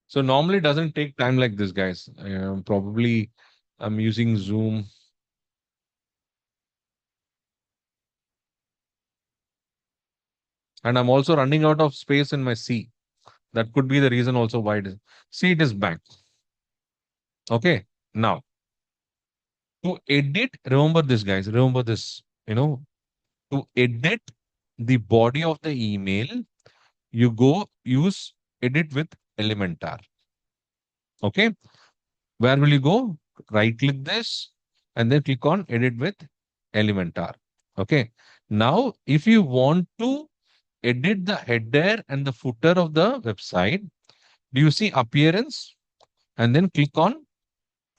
So normally it doesn't take time like this, guys. Probably I'm using Zoom. And I'm also running out of space in my C. That could be the reason also why it is. See, it is back. Okay. Now, to edit, remember this, guys. Remember this. To edit the body of the email, you go use edit with Elementor. Okay. Where will you go? Right click this and then click on edit with Elementor. Okay. Now, if you want to edit the header and the footer of the website, do you see appearance? And then click on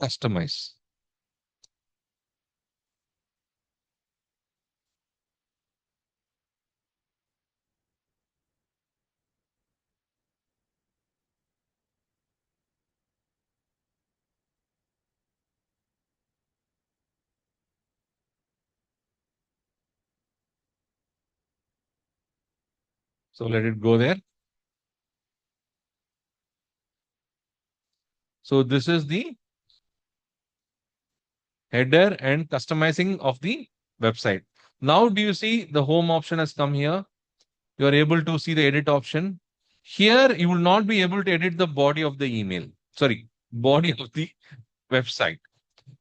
customize. So let it go there. So this is the header and customizing of the website. Now, do you see the home option has come here? You are able to see the edit option. Here, you will not be able to edit the body of the email. Sorry, body of the website.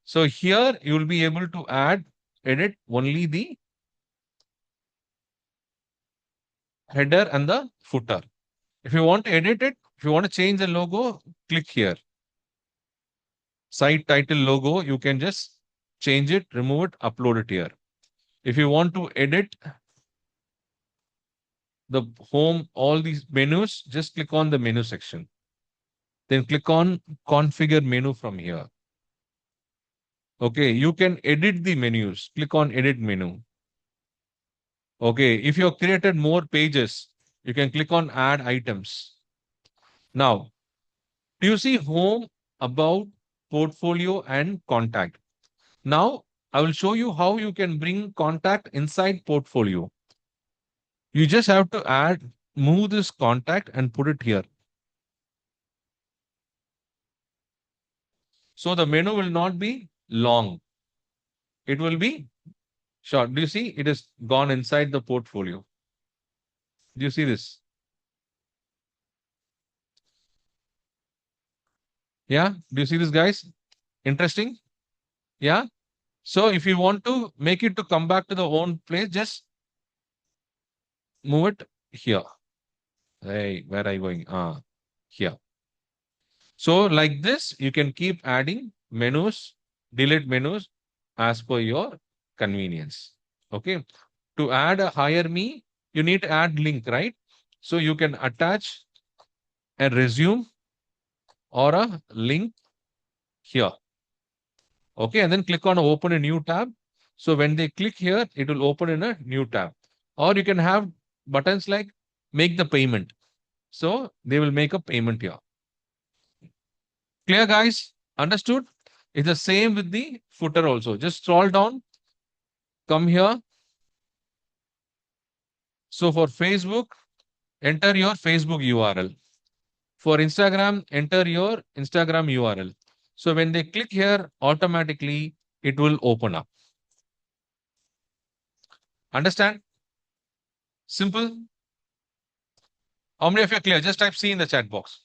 So here, you will be able to edit only the header and the footer. If you want to edit it, if you want to change the logo, click here. Site title logo, you can just change it, remove it, upload it here. If you want to edit the home, all these menus, just click on the menu section. Then click on configure menu from here. Okay, you can edit the menus. Click on edit menu. Okay, if you have created more pages, you can click on add items. Now, do you see home, about, portfolio, and contact? Now, I will show you how you can bring contact inside portfolio. You just have to move this contact and put it here. So the menu will not be long. It will be short. Do you see? It is gone inside the portfolio. Do you see this? Yeah. Do you see this, guys? Interesting. Yeah. So if you want to make it to come back to the own place, just move it here. Hey, where are you going? Here. So like this, you can keep adding menus, delete menus as per your convenience. Okay. To add a hire me, you need to add link, right? So you can attach a resume or a link here. Okay. And then click on open a new tab. So when they click here, it will open in a new tab. Or you can have buttons like make the payment. So they will make a payment here. Clear, guys? Understood? It's the same with the footer also. Just scroll down, come here. So for Facebook, enter your Facebook URL. For Instagram, enter your Instagram URL. So when they click here, automatically it will open up. Understand? Simple. How many of you are clear? Just type C in the chat box.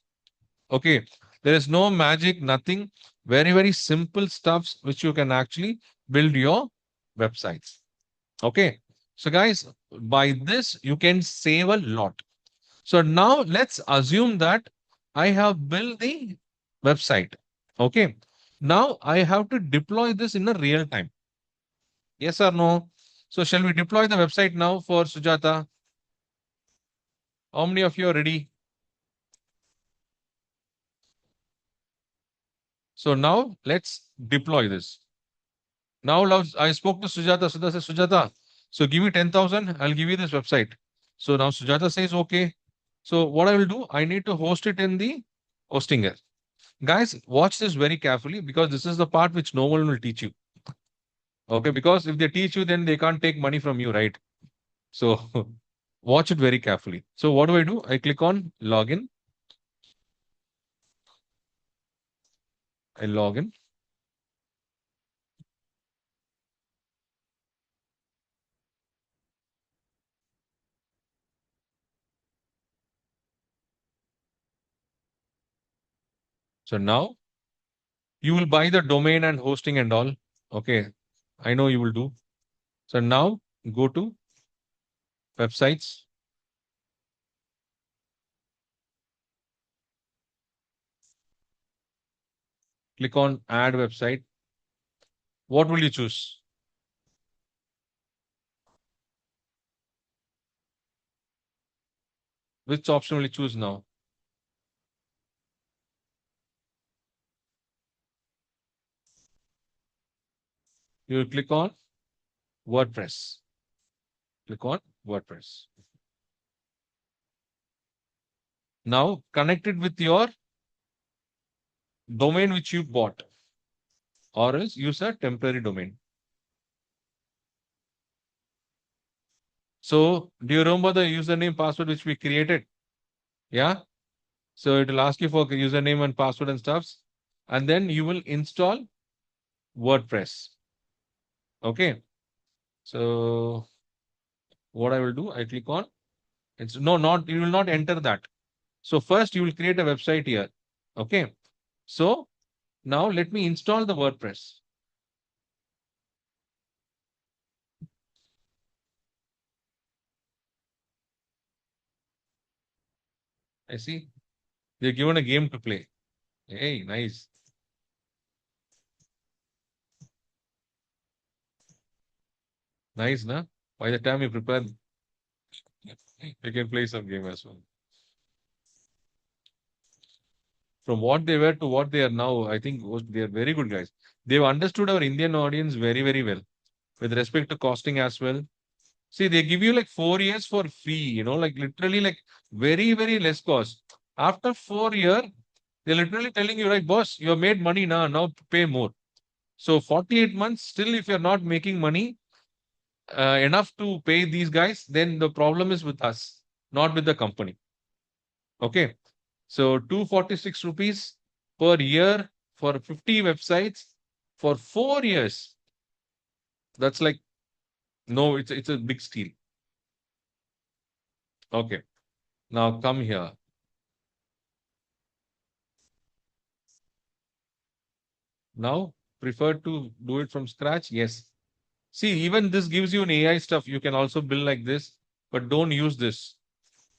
Okay. There is no magic, nothing. Very, very simple stuffs which you can actually build your websites. Okay. So guys, by this, you can save a lot. So now let's assume that I have built the website. Okay. Now I have to deploy this in a real time. Yes or no? So shall we deploy the website now for Sujata? How many of you are ready? So now let's deploy this. Now I spoke to Sujata. Sujata says, Sujata, so give me 10,000. I'll give you this website. So now Sujata says, okay. So what I will do, I need to host it in the hosting. Guys, watch this very carefully because this is the part which no one will teach you. Okay, because if they teach you, then they can't take money from you, right? So watch it very carefully. So what do? I click on login. I log in. So now you will buy the domain and hosting and all. Okay, I know you will do. So now go to websites, click on add website. What will you choose? Which option will you choose now? You will click on WordPress. Click on WordPress. Now connect it with your domain which you bought, or else use a temporary domain. So do you remember the username password which we created? Yeah. So it will ask you for username and password and stuffs, and then you will install WordPress. Okay. So what I will do, I click on it's no, not you will not enter that. So first you will create a website here. Okay. So now let me install the WordPress. I see they're given a game to play. Hey, nice. Nice, na? By the time you prepare, you can play some game as well. From what they were to what they are now, I think they are very good guys. They've understood our Indian audience very, very well with respect to costing as well. See, they give you like 4 years for free, like literally like very, very less cost. After 4 year, they're literally telling you, right, boss, you have made money now pay more. So 48 months, still if you're not making money enough to pay these guys, then the problem is with us, not with the company. Okay. So 246 rupees per year for 50 websites for 4 years. That's like, no, it's a big steal. Okay. Now come here. Now, prefer to do it from scratch? Yes. See, even this gives you an AI stuff. You can also build like this, but don't use this.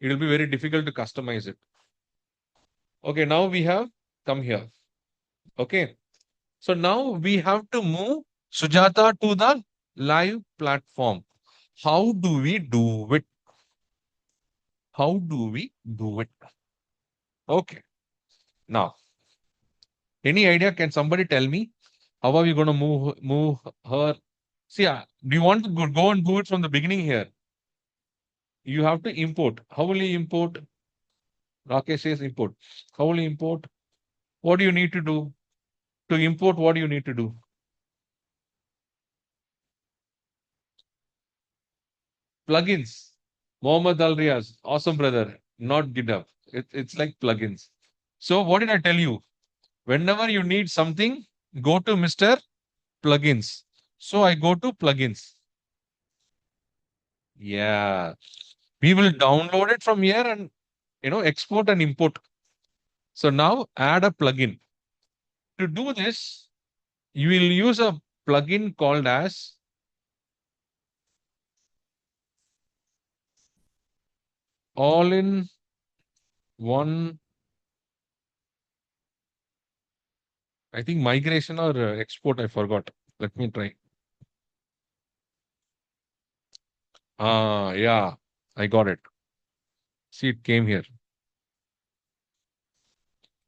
It will be very difficult to customize it. Okay, now we have come here. Okay. So now we have to move Sujata to the live platform. How do we do it? How do we do it? Okay. Now, any idea? Can somebody tell me how are we going to move her? See, do you want to go and do it from the beginning here? You have to import. How will you import? Rakesh says import. How will you import? What do you need to do? To import, what do you need to do? Plugins. Mohammed Al Riaz, awesome brother, not GitHub. It's like plugins. So, what did I tell you? Whenever you need something, go to Mr. Plugins. So, I go to plugins. Yeah. We will download it from here and export and import. So, now add a plugin. To do this, you will use a plugin called as all in one, I think migration or export. I forgot. Let me try. Yeah, I got it. See, it came here.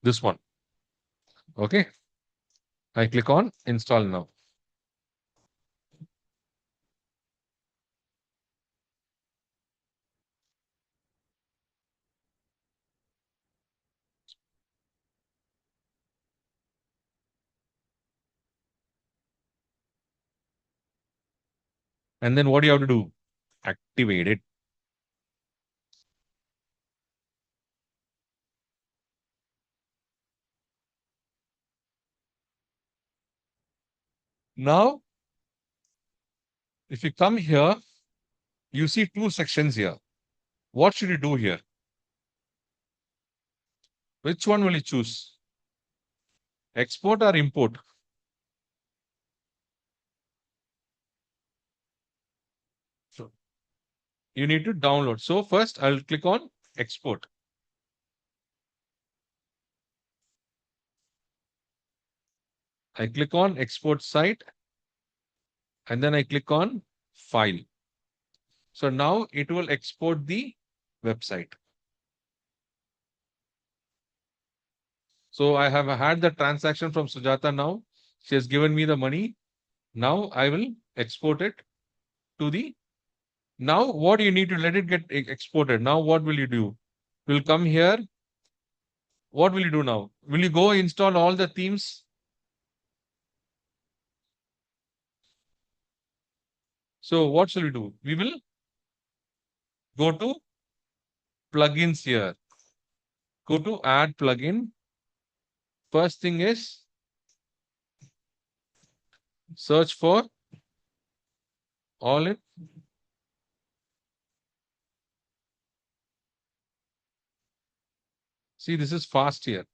This one. Okay. I click on install now. And then what do you have to do? Activate it. Now, if you come here, you see two sections here. What should you do here? Which one will you choose? Export or import? So you need to download. So first I'll click on export. I click on export site and then I click on file. So now it will export the website. So I have had the transaction from Sujata now. She has given me the money. Now I will export it to the. Now what you need to let it get exported. Now what will you do? You'll come here. What will you do now? Will you go install all the themes? So what shall we do? We will go to plugins here. Go to add plugin. First thing is search for all it. See, this is fast here.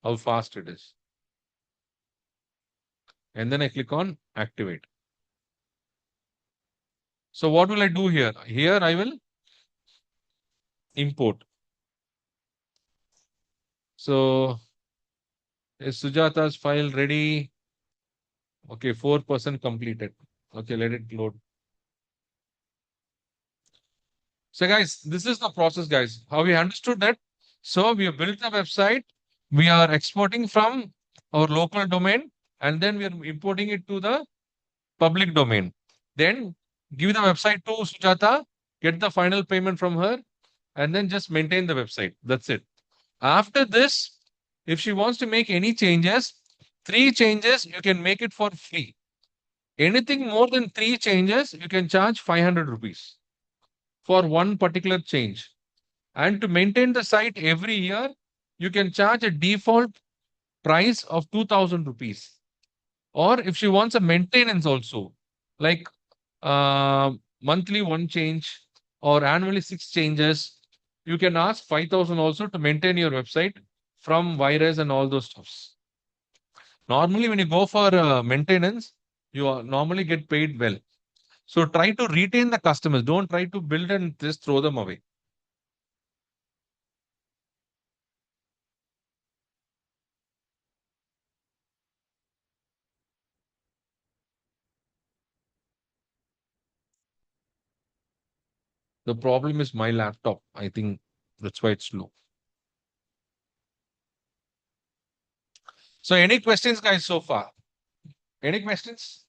How fast it is. And then I click on activate. So what will I do here? Here I will import. So is Sujata's file ready? Okay, 4% completed. Okay, let it load. So guys, this is the process, guys. How we understood that? So we have built the website. We are exporting from our local domain and then we are importing it to the public domain. Then give the website to Sujata, get the final payment from her, and then just maintain the website. That's it. After this, if she wants to make any changes, 3 changes, you can make it for free. Anything more than 3 changes, you can charge 500 rupees for one particular change. And to maintain the site every year, you can charge a default price of 2000 rupees. Or if she wants a maintenance also, like monthly 1 change or annually 6 changes, you can ask 5000 also to maintain your website from virus and all those stuffs. Normally, when you go for maintenance, you normally get paid well. So try to retain the customers. Don't try to build and just throw them away. The problem is my laptop. I think that's why it's slow. So any questions, guys, so far? Any questions?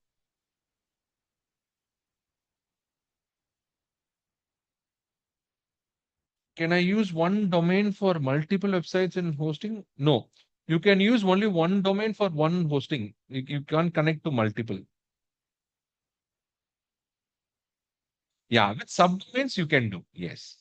Can I use one domain for multiple websites and hosting? No. You can use only one domain for one hosting. You can't connect to multiple. Yeah, with subdomains you can do. Yes.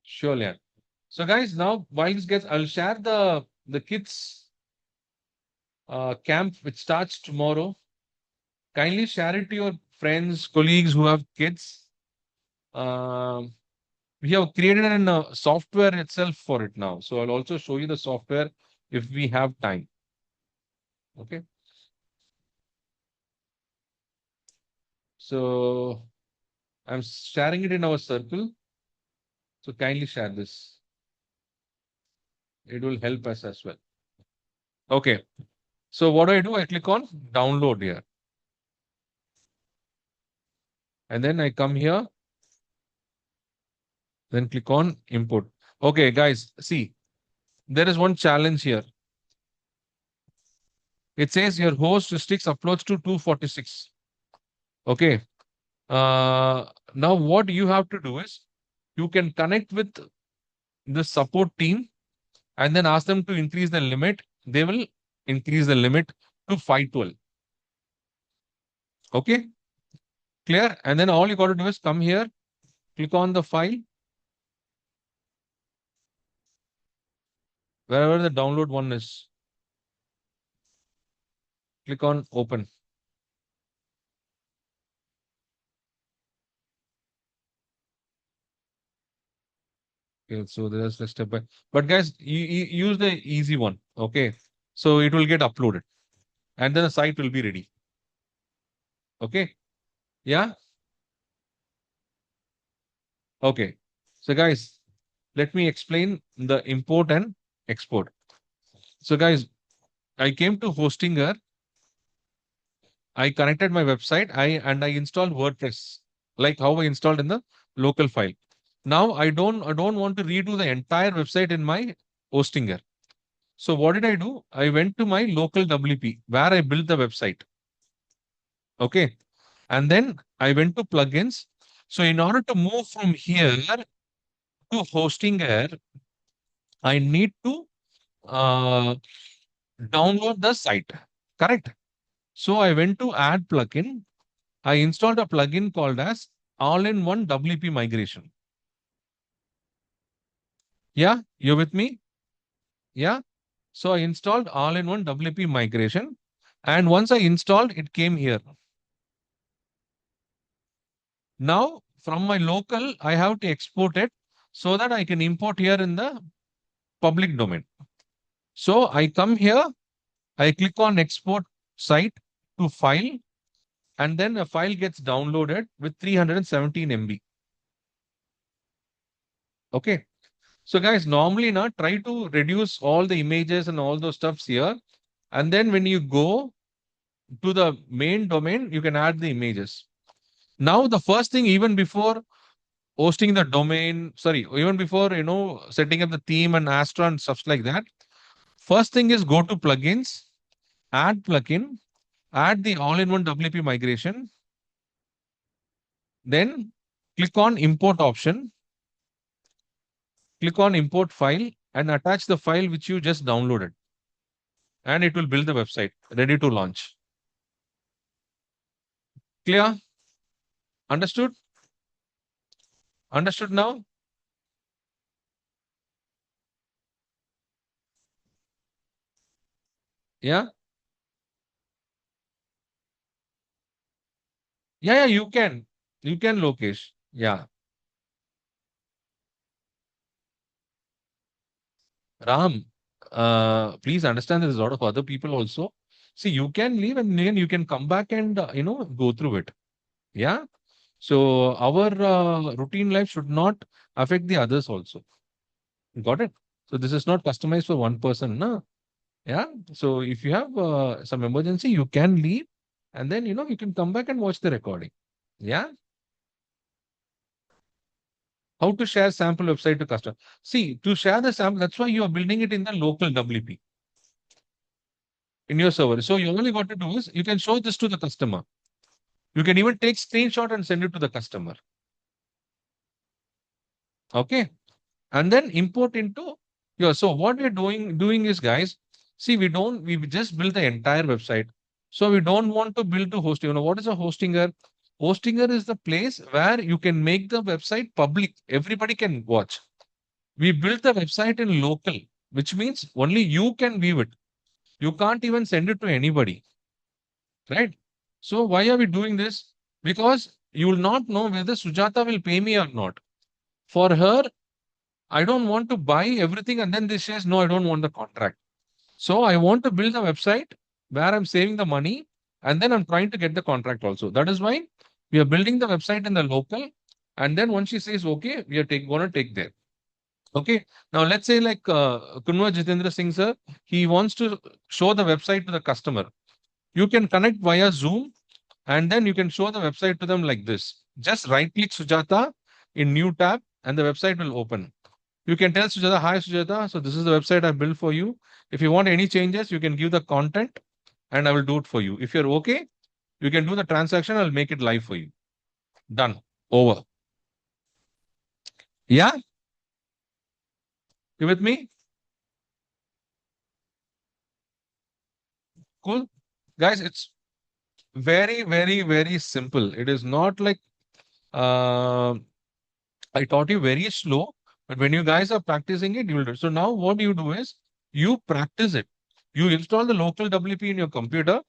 Sure, yeah. So guys, now while this gets, I'll share the kids camp which starts tomorrow. Kindly share it to your friends, colleagues who have kids. Um, we have created a software itself for it now. So I'll also show you the software if we have time. Okay. So I'm sharing it in our circle. So kindly share this. It will help us as well. Okay. So what do? I click on download here. And then I come here. Then click on import. Okay, guys, see, there is one challenge here. It says your host restricts uploads to 246. Okay. Now what you have to do is You can connect with the support team and then ask them to increase the limit. They will increase the limit to 512. Okay, clear? And then all you got to do is come here, click on the file, wherever the download one is, click on open. Okay, so there's the step by. But guys, you use the easy one. Okay, so it will get uploaded and then the site will be ready. Okay, yeah, okay. So guys, let me explain the import and export. So guys, I came to Hostinger. I connected my website. I installed WordPress, like how I installed in the local file. Now I don't want to redo the entire website in my Hostinger. So what did I do? I went to my local WP where I built the website. Okay. And then I went to plugins. So in order to move from here to Hostinger, I need to uh, download the site. Correct. So I went to add plugin. I installed a plugin called as all-in-one WP migration. Yeah, you with me? Yeah. So I installed all-in-one WP migration. And once I installed, it came here. Now, from my local, I have to export it so that I can import here in the public domain. So I come here, I click on export site to file, and then a file gets downloaded with 317 MB. Okay. So guys, normally now try to reduce all the images and all those stuffs here. And then when you go to the main domain, you can add the images. Now, the first thing, even before hosting the domain, sorry, even before, setting up the theme and Astra and stuff like that, first thing is go to plugins, add plugin, add the all-in-one WP migration, then click on import option, click on import file and attach the file which you just downloaded and it will build the website ready to launch. Clear? Understood? Understood now? Yeah? Yeah, yeah, you can. You can, Lokesh. Yeah. Ram, please understand there's a lot of other people also. See, you can leave and then you can come back and, go through it. Yeah. So our routine life should not affect the others also. Got it? So this is not customized for one person. No? Yeah. So if you have some emergency, you can leave and then, you can come back and watch the recording. Yeah. How to share sample website to customer. See, to share the sample, that's why you are building it in the local WP in your server. So you only got to do is you can show this to the customer. You can even take screenshot and send it to the customer. Okay. And then import into your. So what we're doing is, guys, see, we just build the entire website. So we don't want to build to hosting. What is a hostinger? Hostinger is the place where you can make the website public. Everybody can watch. We built the website in local, which means only you can view it. You can't even send it to anybody, right? So why are we doing this? Because you will not know whether Sujata will pay me or not. For her, I don't want to buy everything and then this says, no, I don't want the contract. So I want to build a website where I'm saving the money and then I'm trying to get the contract also. That is why we are building the website in the local. And then once she says, okay, we are going to take there. Okay. Now let's say like Kunwa Jitendra Singh sir, he wants to show the website to the customer. You can connect via Zoom and then you can show the website to them like this. Just right click Sujata in new tab and the website will open. You can tell Sujata, hi Sujata, so this is the website I built for you. If you want any changes, you can give the content and I will do it for you. If you're okay, you can do the transaction, I'll make it live for you. Done. Over. Yeah, you with me? Cool. Guys, it's very, very, very simple. It is not like uh, I taught you very slow, but when you guys are practicing it, you will do. So now what you do is you practice it. You install the local WP in your computer,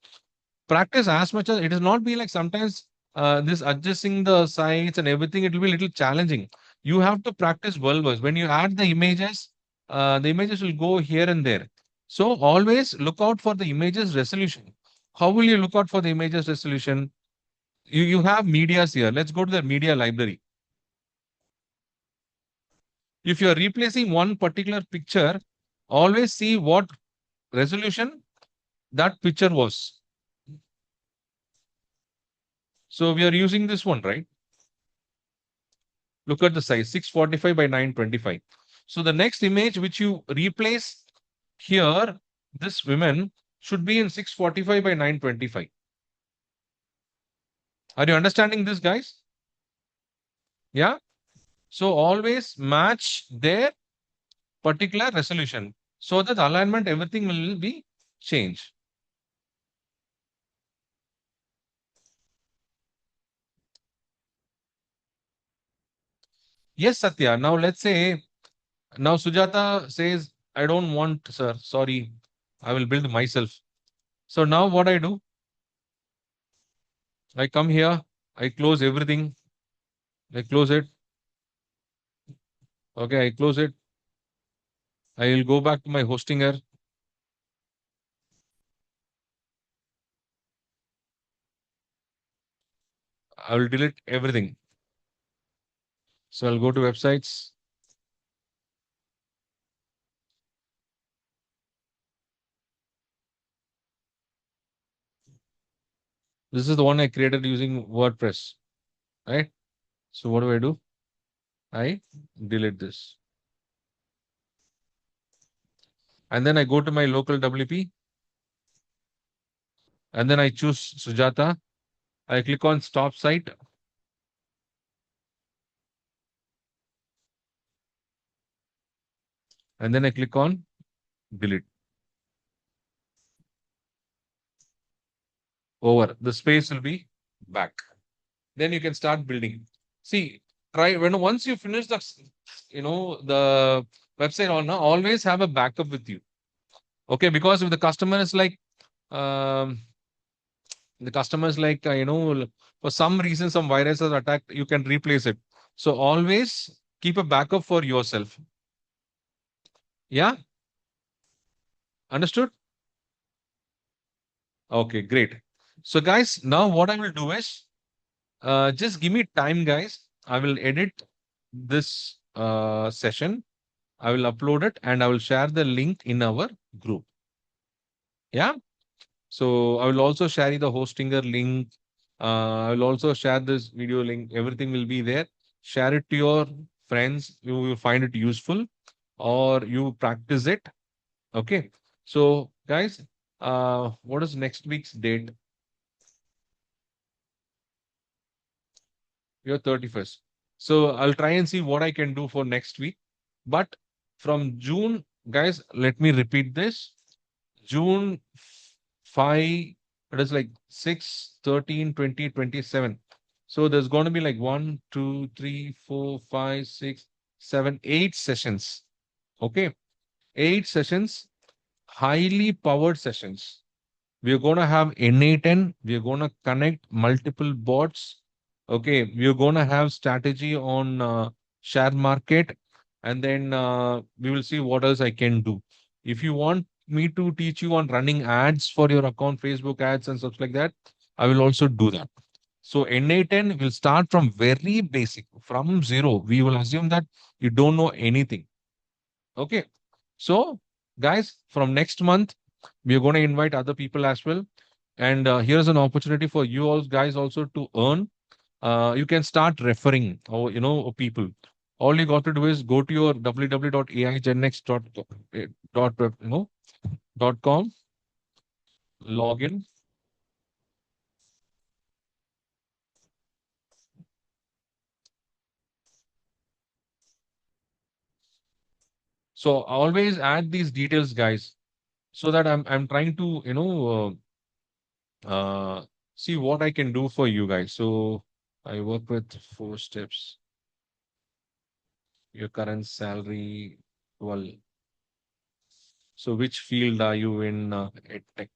practice as much as it is not be like sometimes this adjusting the sites and everything, it will be a little challenging. You have to practice well first. When you add the images will go here and there. So always look out for the images resolution. How will you look out for the images resolution? You have medias here. Let's go to the media library. If you are replacing one particular picture, always see what resolution that picture was. So we are using this one, right? Look at the size 645 by 925. So the next image which you replace here, this women should be in 645 by 925. Are you understanding this, guys? Yeah. So always match their particular resolution so that alignment, everything will be changed. Yes, Satya. Now let's say, now Sujata says, I don't want, sir, sorry, I will build myself. So now what I do, I come here, I close everything, I close it. Okay, I close it. I will go back to my hostinger. I will delete everything. So I'll go to websites. This is the one I created using WordPress, right? So what do? I delete this. And then I go to my local WP and then I choose Sujata. I click on stop site and then I click on delete. Over. The space will be back. Then you can start building. See, try when once you finish the website on now, always have a backup with you. Okay, because if the customer is like um, for some reason some virus has attacked, you can replace it. So always keep a backup for yourself. Yeah, understood? Okay, great. So guys, now what I will do is just give me time, guys. I will edit this session. I will upload it and I will share the link in our group. Yeah. So I will also share you the hostinger link. I will also share this video link. Everything will be there. Share it to your friends. You will find it useful or you practice it. Okay. So guys, what is next week's date? Your 31st. So I'll try and see what I can do for next week. But from June, guys, let me repeat this. June 5, it is like 6, 13, 20, 27. So there's going to be like 1, 2, 3, 4, 5, 6, 7, 8 sessions. Okay. 8 sessions, highly powered sessions. We're going to have NA10. We're going to connect multiple bots. Okay. We're going to have strategy on share market. And then we will see what else I can do. If you want me to teach you on running ads for your account, Facebook ads and stuff like that, I will also do that. So NA10 will start from very basic, from zero. We will assume that you don't know anything. Okay. So, guys, from next month, we are going to invite other people as well. And here's an opportunity for you all guys also to earn. You can start referring or people. All you got to do is go to your www.aigenxt.com, login, So always add these details, guys, so that I'm trying to, see what I can do for you guys. So I work with 4 steps. Your current salary, well, so which field are you in, tech?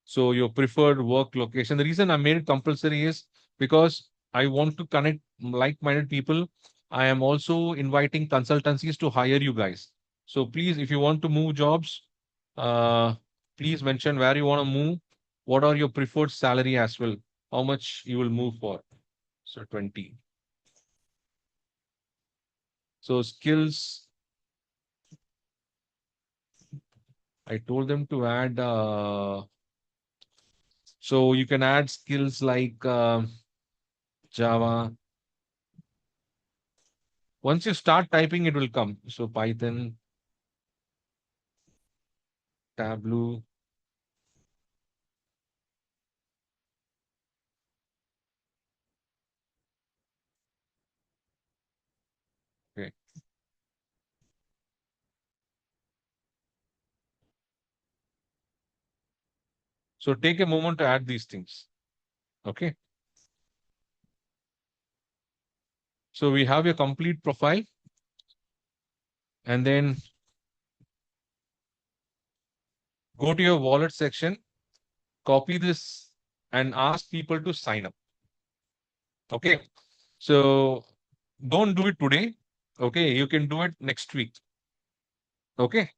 So your preferred work location. The reason I made it compulsory is because I want to connect like-minded people. I am also inviting consultancies to hire you guys. So please, if you want to move jobs, uh, please mention where you want to move. What are your preferred salary as well? How much you will move for? So 20. So skills, I told them to add. So you can add skills like Java. Once you start typing, it will come. So Python, Tableau. Okay. So take a moment to add these things. Okay. So we have your complete profile, and then go to your wallet section, copy this, and ask people to sign up. Okay. So don't do it today. Okay. You can do it next week. Okay.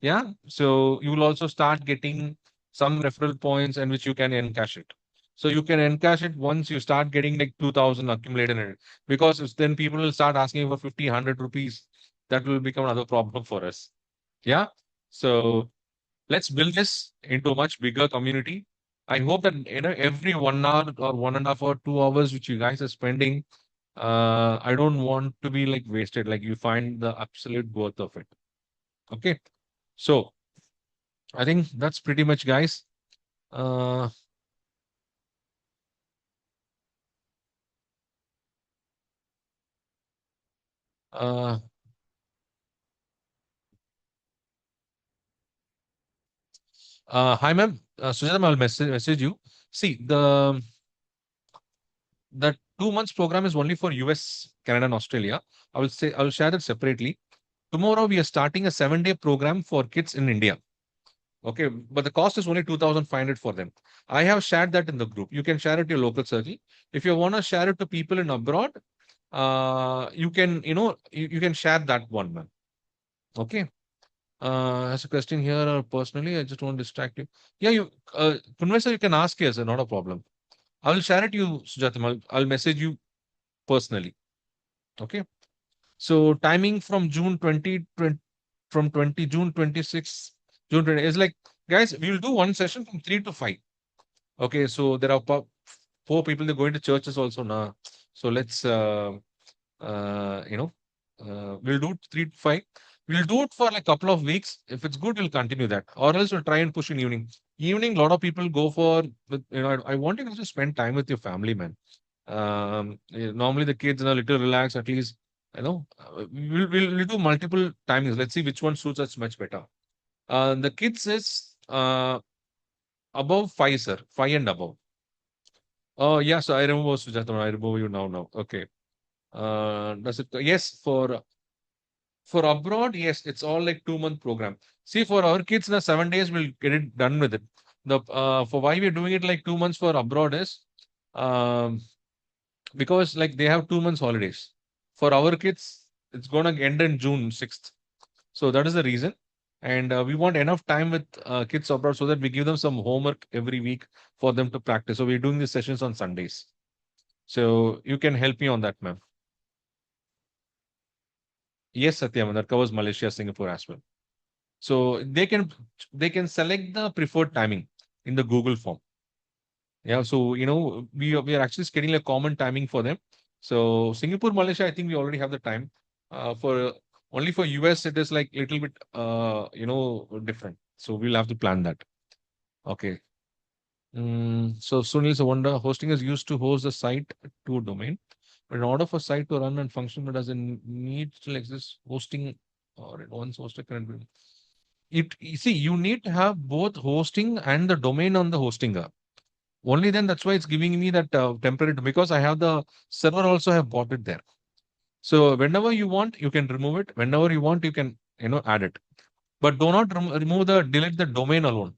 Yeah. So you will also start getting some referral points and which you can encash it. So you can encash it once you start getting like 2000 accumulated in it. Because then people will start asking for 50, 100 rupees. That will become another problem for us. Yeah. So let's build this into a much bigger community. I hope that every 1 hour or 1.5 or 2 hours which you guys are spending, I don't want to be like wasted. Like you find the absolute worth of it. Okay. So I think that's pretty much, guys. Uh, uh, Hi, ma'am. Sujata, I'll message you. See, the 2 months program is only for US, Canada, and Australia. I'll share that separately. Tomorrow we are starting a 7-day program for kids in India. Okay, but the cost is only 2,500 for them. I have shared that in the group. You can share it to your local circle. If you want to share it to people in abroad, you can, you can share that one, ma'am. Okay. As a question here or personally, I just want to distract you. Yeah, Kunvesh, you can ask here, sir, not a problem. I will share it to you, Sujatam. I'll message you personally. Okay. So timing from June 2020, from 20 June 26, June 20 is like, guys, we will do one session from 3 to 5. Okay. So there are 4 people that are going to churches also now. So let's, we'll do 3 to 5. We'll do it for like a couple of weeks. If it's good, we'll continue that. Or else we'll try and push in evening. Evening, a lot of people go for, I want you guys to spend time with your family, man. Normally the kids are a little relaxed, at least, we'll do multiple timings. Let's see which one suits us much better. The kids is above 5, sir, 5 and above. Oh, yeah. So I remember Sujata. I remember you now. Okay. Does it? Yes, for abroad, yes, it's all like 2 month program. See, for our kids, the 7 days we'll get it done with it. The For why we're doing it like 2 months for abroad is um, because like they have 2 months holidays. For our kids, it's gonna end in June 6th. So that is the reason. And we want enough time with kids abroad so that we give them some homework every week for them to practice. So we're doing these sessions on Sundays. So you can help me on that, ma'am. Yes, Satyam, that covers Malaysia, Singapore as well. So they can select the preferred timing in the Google form. Yeah, so we are actually scheduling a common timing for them. So Singapore, Malaysia, I think we already have the time. For only for US, it is like little bit different. So we'll have to plan that. Okay. So Sunil Sawanda, hosting is used to host the site to domain. In order for site to run and function, it doesn't need to exist hosting or it once hosted current. You see, you need to have both hosting and the domain on the hosting hub. Only then that's why it's giving me that temporary because I have the server also have bought it there. So whenever you want, you can remove it. Whenever you want, you can add it. But do not remove the delete the domain alone.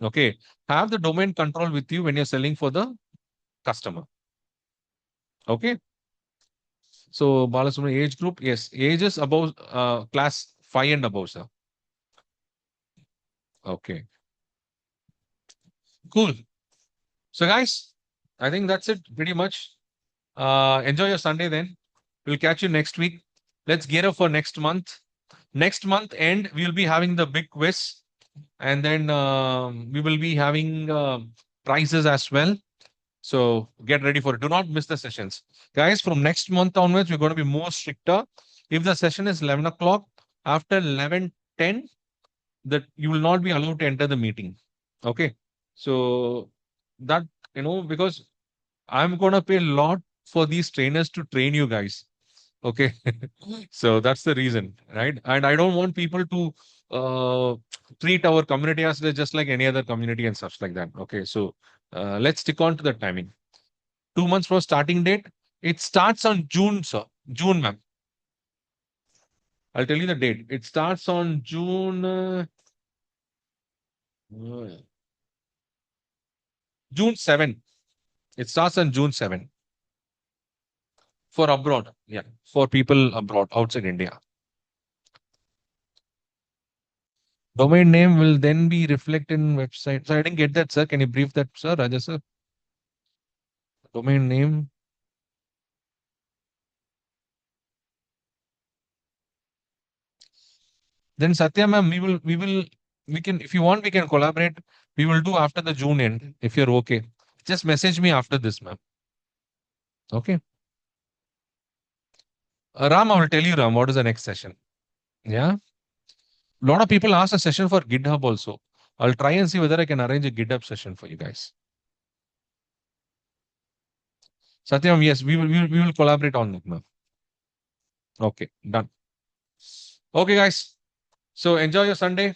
Okay, have the domain control with you when you're selling for the customer. Okay, so Balasubramanian age group, yes, ages above class 5 and above, sir. Okay, cool. So guys, I think that's it pretty much. Enjoy your Sunday then. We'll catch you next week. Let's gear up for next month. Next month end, we'll be having the big quiz, and then we will be having prizes as well. So get ready for it. Do not miss the sessions, guys. From next month onwards, we're going to be more stricter. If the session is 11 o'clock, after 11:10, that you will not be allowed to enter the meeting. Okay, so that because I'm going to pay a lot for these trainers to train you guys. Okay. So that's the reason, right? And I don't want people to uh, treat our community as just like any other community and stuff like that. Okay. So let's stick on to the timing. 2 months from starting date. It starts on June, sir. June, ma'am. I'll tell you the date. It starts on uh, June 7. It starts on June 7 for abroad. Yeah. For people abroad, outside India. Domain name will then be reflected in website. So I didn't get that, sir. Can you brief that, sir, Raja, sir? Domain name. Then Satya, ma'am, we can, if you want, we can collaborate. We will do after the June end, if you're okay. Just message me after this, ma'am. Okay. Ram, I will tell you, Ram, what is the next session? Yeah. A lot of people ask a session for GitHub also. I'll try and see whether I can arrange a GitHub session for you guys. Satyam, yes, we will collaborate on that, ma'am. Okay, done. Okay, guys. So enjoy your Sunday.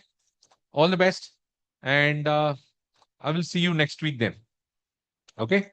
All the best. And I will see you next week then. Okay.